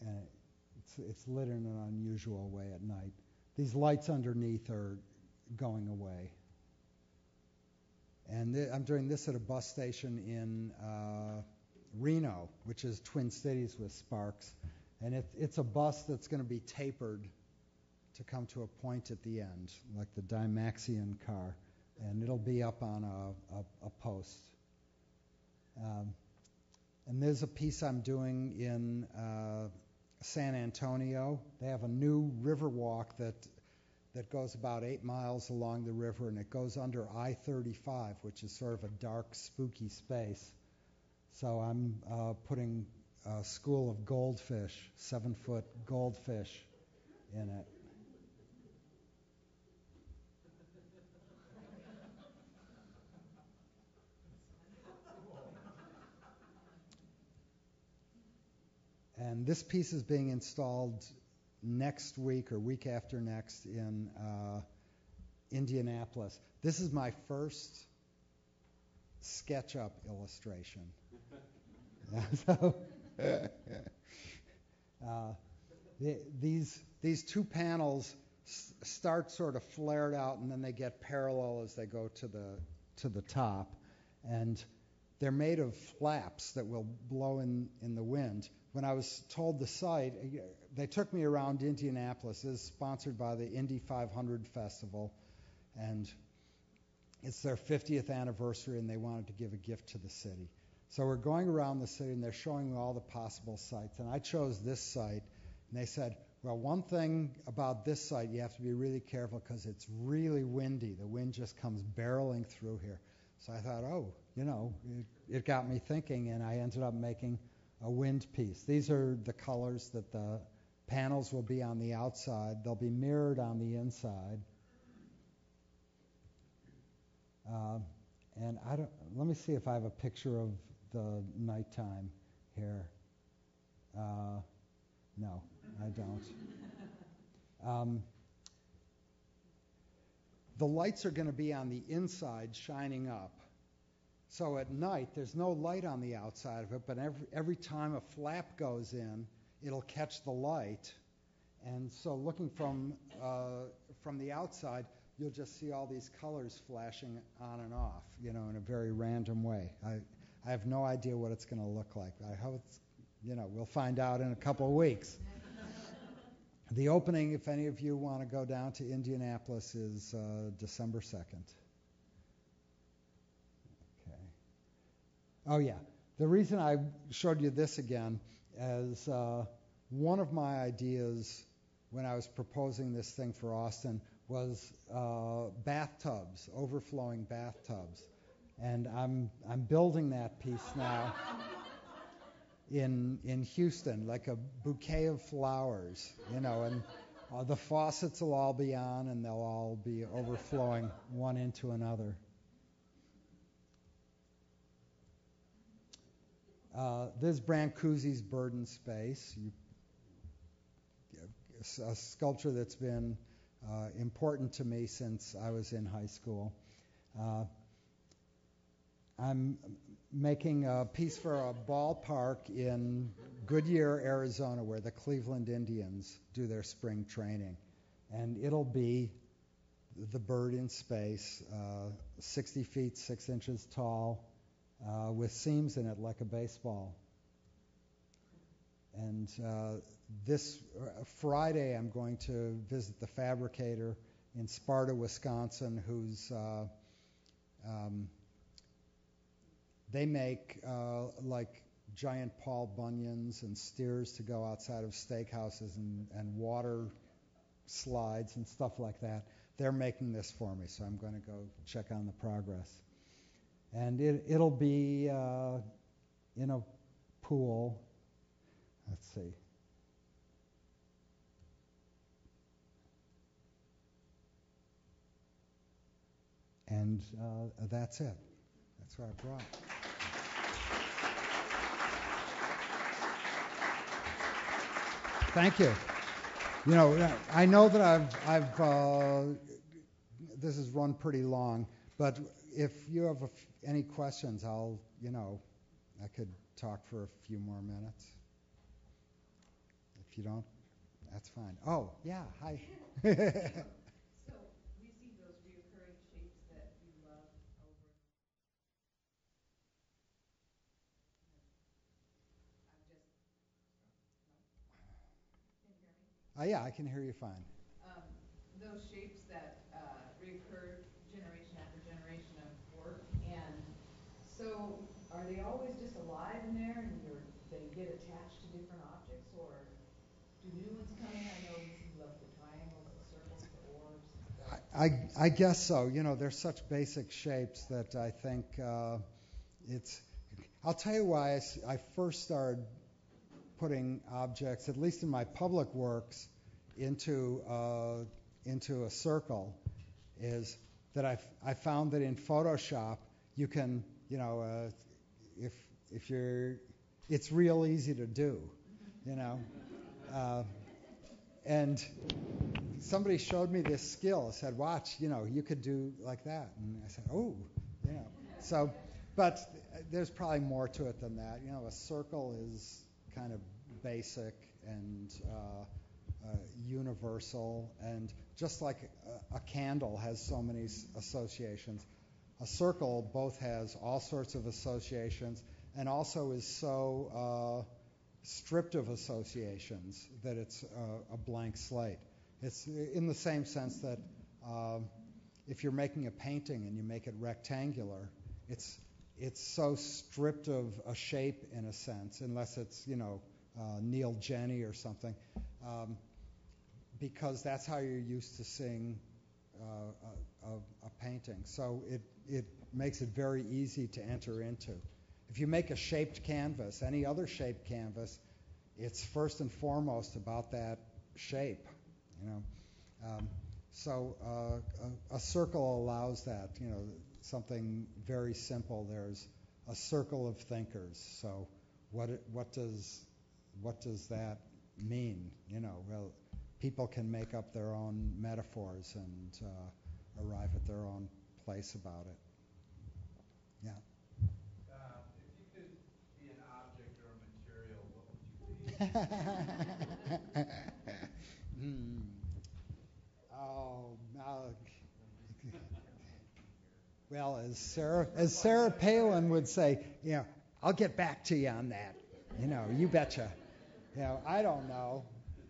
And it's lit in an unusual way at night. These lights underneath are going away. And I'm doing this at a bus station in Reno, which is Twin Cities with Sparks. And it's a bus that's going to be tapered to come to a point at the end, like the Dymaxion car. And it'll be up on a post. And there's a piece I'm doing in San Antonio. They have a new river walk that goes about 8 miles along the river, and it goes under I-35, which is sort of a dark, spooky space. So I'm putting a school of goldfish, 7-foot goldfish, in it. And this piece is being installed next week or week after next in Indianapolis. This is my first SketchUp illustration. So these two panels start sort of flared out, and then they get parallel as they go to the top, and they're made of flaps that will blow in the wind. When I was told the site, they took me around Indianapolis. This is sponsored by the Indy 500 Festival, and it's their 50th anniversary, and they wanted to give a gift to the city. So we're going around the city, and they're showing me all the possible sites. And I chose this site, and they said, well, one thing about this site, you have to be really careful because it's really windy. The wind just comes barreling through here. So I thought, it got me thinking, and I ended up making a wind piece. These are the colors that the panels will be on the outside. They'll be mirrored on the inside. And let me see if I have a picture of the nighttime here. No, I don't. The lights are going to be on the inside shining up. So at night, there's no light on the outside of it, but every time a flap goes in, it'll catch the light. And so looking from the outside, you'll just see all these colors flashing on and off, in a very random way. I have no idea what it's going to look like. I hope we'll find out in a couple of weeks. The opening, if any of you want to go down to Indianapolis, is December 2nd. Okay. Oh, yeah. The reason I showed you this again is one of my ideas when I was proposing this thing for Austin was bathtubs, overflowing bathtubs. And I'm building that piece now in Houston, like a bouquet of flowers, and the faucets will all be on and they'll all be overflowing one into another. This is Brancusi's Bird in Space, a sculpture that's been important to me since I was in high school. I'm making a piece for a ballpark in Goodyear, Arizona, where the Cleveland Indians do their spring training. And it'll be the bird in space, 60 feet, 6 inches tall, with seams in it like a baseball. And this Friday, I'm going to visit the fabricator in Sparta, Wisconsin, who's they make like giant Paul Bunyans and steers to go outside of steakhouses and water slides and stuff like that. They're making this for me, so I'm going to go check on the progress. And it'll be in a pool. Let's see. And that's it. That's what I brought. Thank you. I know that I've this has run pretty long, but if you have any questions, I could talk for a few more minutes. If you don't, that's fine. Oh, yeah, hi. So we see those reoccurring shapes that you love over. Can you hear me? Yeah, I can hear you fine. Those shapes that reoccur generation after generation of work, and so are they always just alive in there, and they get attached to different objects, or do new ones come in? I know you love the triangles, the circles, the orbs. I guess so. They're such basic shapes that I think I'll tell you why I first started putting objects, at least in my public works, into a circle, is that I found that in Photoshop you can, if you're, it's real easy to do, and somebody showed me this skill. I said, watch, you could do like that. And I said, oh, So, but there's probably more to it than that. A circle is kind of basic and universal. And just like a candle has so many associations, a circle both has all sorts of associations and also is so stripped of associations that it's a blank slate. It's in the same sense that if you're making a painting and you make it rectangular, it's so stripped of a shape in a sense, unless it's Neil Jenny or something, because that's how you're used to seeing a painting. So it makes it very easy to enter into. If you make a shaped canvas, any other shaped canvas, it's first and foremost about that shape, So a circle allows that, something very simple. There's a circle of thinkers. So what does that mean? Well, people can make up their own metaphors and arrive at their own place about it. Yeah. If you could be an object or a material, what would you be? Oh, well, as Sarah Palin would say, I'll get back to you on that. You betcha. I don't know.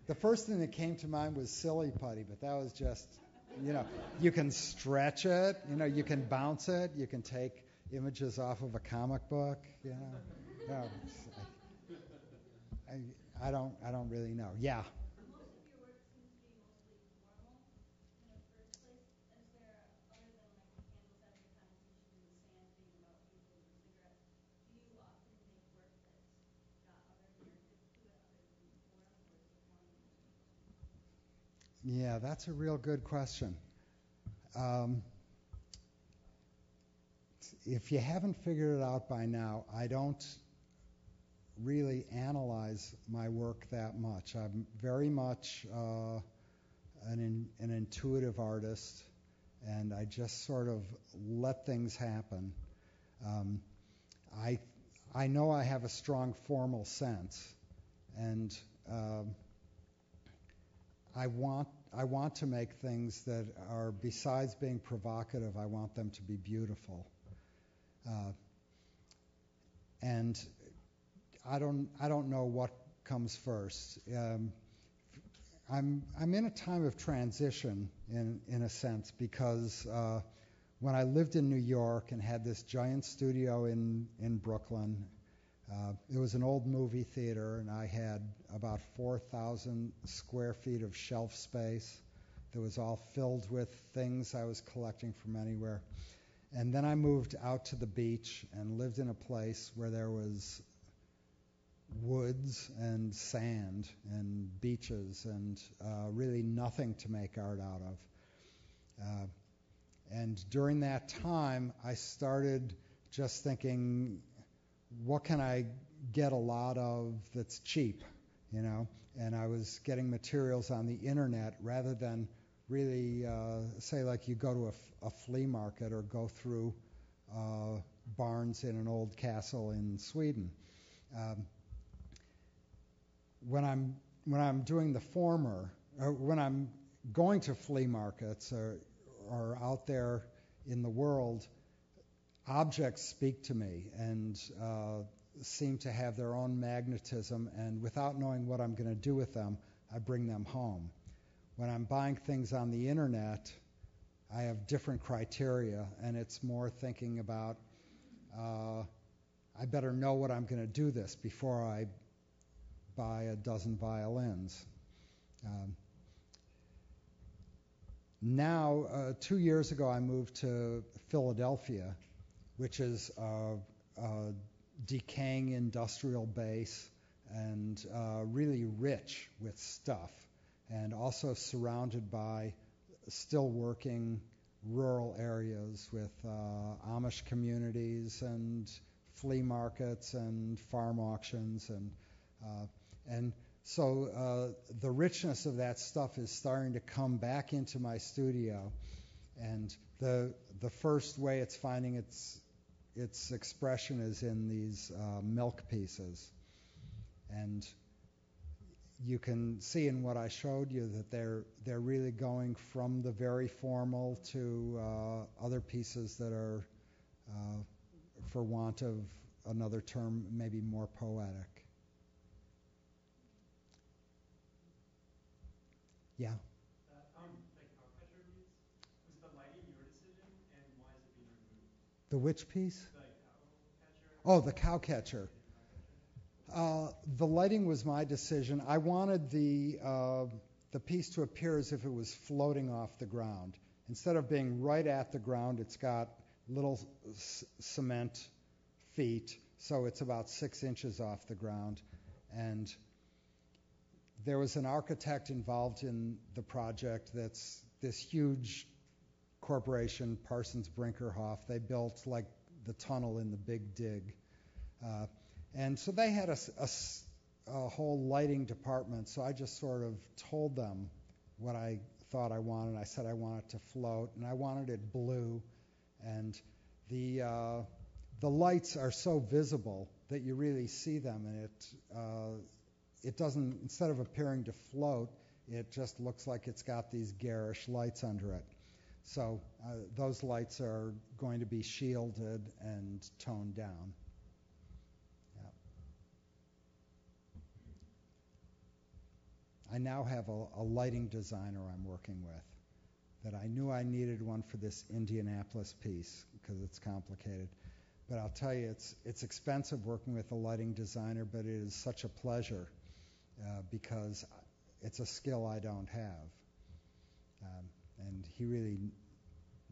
The first thing that came to mind was silly putty, but that was just, you can stretch it, you can bounce it, you can take images off of a comic book, No, I don't really know. Yeah. Most of your work seems to be mostly formal in the first place. Is there, other than like the candle setting kind of teaching you the sand thing about people and cigarettes, do you often make work that's got other narratives to it other than form, or is it form the most important? Yeah, that's a real good question. If you haven't figured it out by now, I don't really analyze my work that much. I'm very much an intuitive artist, and I just sort of let things happen. I know I have a strong formal sense, and I want to make things that are, besides being provocative, I want them to be beautiful. And I don't know what comes first. I'm in a time of transition in a sense, because when I lived in New York and had this giant studio in Brooklyn, it was an old movie theater, and I had about 4,000 square feet of shelf space that was all filled with things I was collecting from anywhere. And then I moved out to the beach and lived in a place where there was woods and sand and beaches and really nothing to make art out of. And during that time, I started just thinking, what can I get a lot of that's cheap, And I was getting materials on the internet rather than really, say, like you go to a flea market or go through barns in an old castle in Sweden. When I'm doing the former, or when I'm going to flea markets or out there in the world, objects speak to me and seem to have their own magnetism, and without knowing what I'm going to do with them, I bring them home. When I'm buying things on the internet, I have different criteria, and it's more thinking about, I better know what I'm going to do this before I buy a dozen violins. Now, 2 years ago, I moved to Philadelphia, which is a decaying industrial base and really rich with stuff, and also surrounded by still working rural areas with Amish communities and flea markets and farm auctions, and so the richness of that stuff is starting to come back into my studio, and the first way it's finding its expression is in these milk pieces. And you can see in what I showed you that they're really going from the very formal to other pieces that are, for want of another term, maybe more poetic. Yeah. Like cowcatcher beads, was the lighting your decision, and why is it being removed? The which piece? The cowcatcher. Oh, the cowcatcher. The lighting was my decision. I wanted the piece to appear as if it was floating off the ground. Instead of being right at the ground, it's got little cement feet, so it's about 6 inches off the ground. And there was an architect involved in the project that's this huge corporation, Parsons Brinkerhoff. They built like the tunnel in the Big Dig. And so they had a whole lighting department, so I just sort of told them what I thought I wanted. I said I want it to float, and I wanted it blue. And the lights are so visible that you really see them, and it doesn't, instead of appearing to float, it just looks like it's got these garish lights under it. So those lights are going to be shielded and toned down. I now have a lighting designer I'm working with that I knew I needed one for this Indianapolis piece because it's complicated. But I'll tell you, it's expensive working with a lighting designer, but it is such a pleasure because it's a skill I don't have. And he really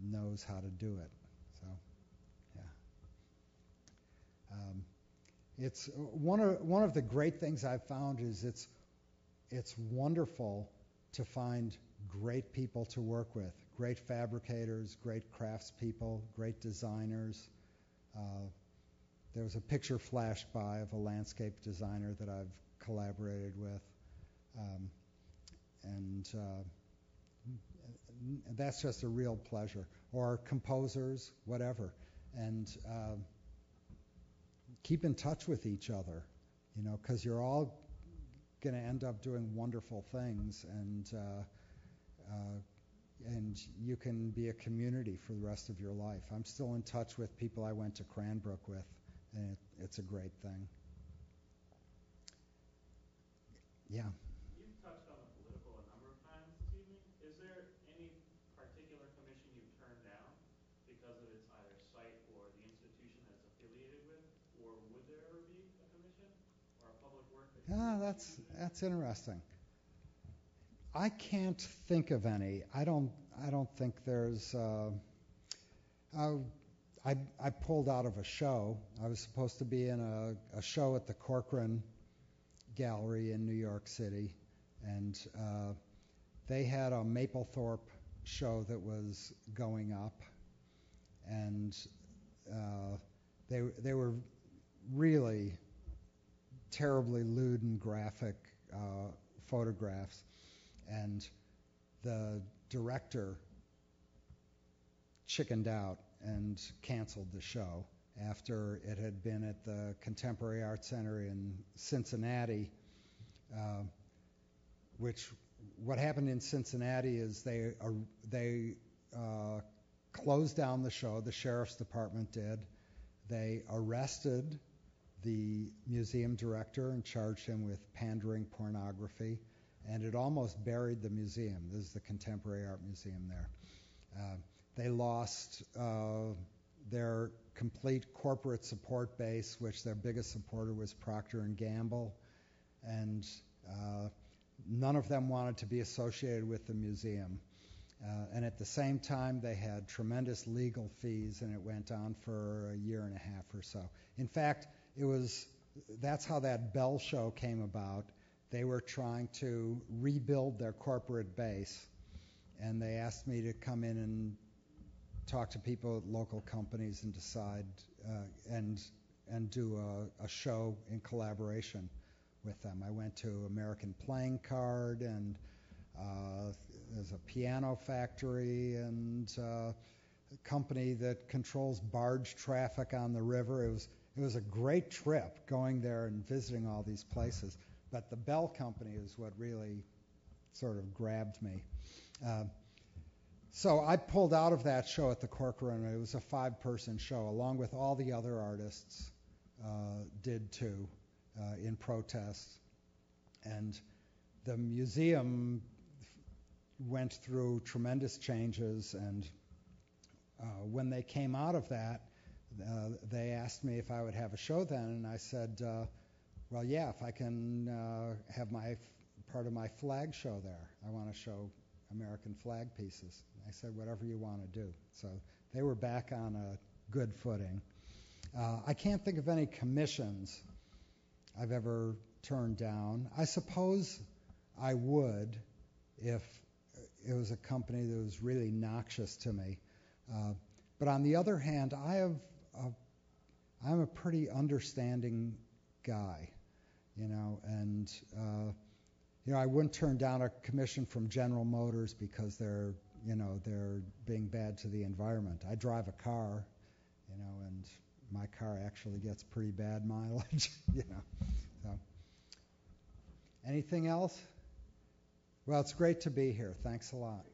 knows how to do it. So, yeah. It's one of the great things I've found is it's wonderful to find great people to work with, great fabricators, great craftspeople, great designers. There was a picture flashed by of a landscape designer that I've collaborated with. And that's just a real pleasure. Or composers, whatever. And keep in touch with each other, because you're all going to end up doing wonderful things, and you can be a community for the rest of your life. I'm still in touch with people I went to Cranbrook with, and it's a great thing. Yeah. You've touched on the political a number of times this evening. Is there any particular commission you've turned down because of its either site or the institution that it's affiliated with, or would there ever be a commission or a public work that That's interesting. I can't think of any. I don't think there's. I pulled out of a show. I was supposed to be in a show at the Corcoran Gallery in New York City, and they had a Mapplethorpe show that was going up, and they were really terribly lewd and graphic photographs, and the director chickened out and canceled the show after it had been at the Contemporary Art Center in Cincinnati, what happened in Cincinnati is they closed down the show. The sheriff's department did. They arrested the museum director and charged him with pandering pornography, and it almost buried the museum. This is the Contemporary Art Museum there. They lost their complete corporate support base, which their biggest supporter was Procter & Gamble, and none of them wanted to be associated with the museum. And at the same time, they had tremendous legal fees, and it went on for a year and a half or so. In fact, that's how that Bell show came about. They were trying to rebuild their corporate base, and they asked me to come in and talk to people at local companies and decide and do a show in collaboration with them. I went to American Playing Card, and there's a piano factory, and a company that controls barge traffic on the river. It was a great trip going there and visiting all these places. But the Bell Company is what really sort of grabbed me. So I pulled out of that show at the Corcoran. It was a 5-person show, along with all the other artists did too, in protest. And the museum went through tremendous changes, and when they came out of that, they asked me if I would have a show then, and I said, well, yeah, if I can have part of my flag show there. I want to show American flag pieces. I said, whatever you want to do. So they were back on a good footing. I can't think of any commissions I've ever turned down. I suppose I would if it was a company that was really noxious to me. But on the other hand, I'm a pretty understanding guy, and I wouldn't turn down a commission from General Motors because they're being bad to the environment. I drive a car, and my car actually gets pretty bad mileage, So, anything else? Well, it's great to be here. Thanks a lot.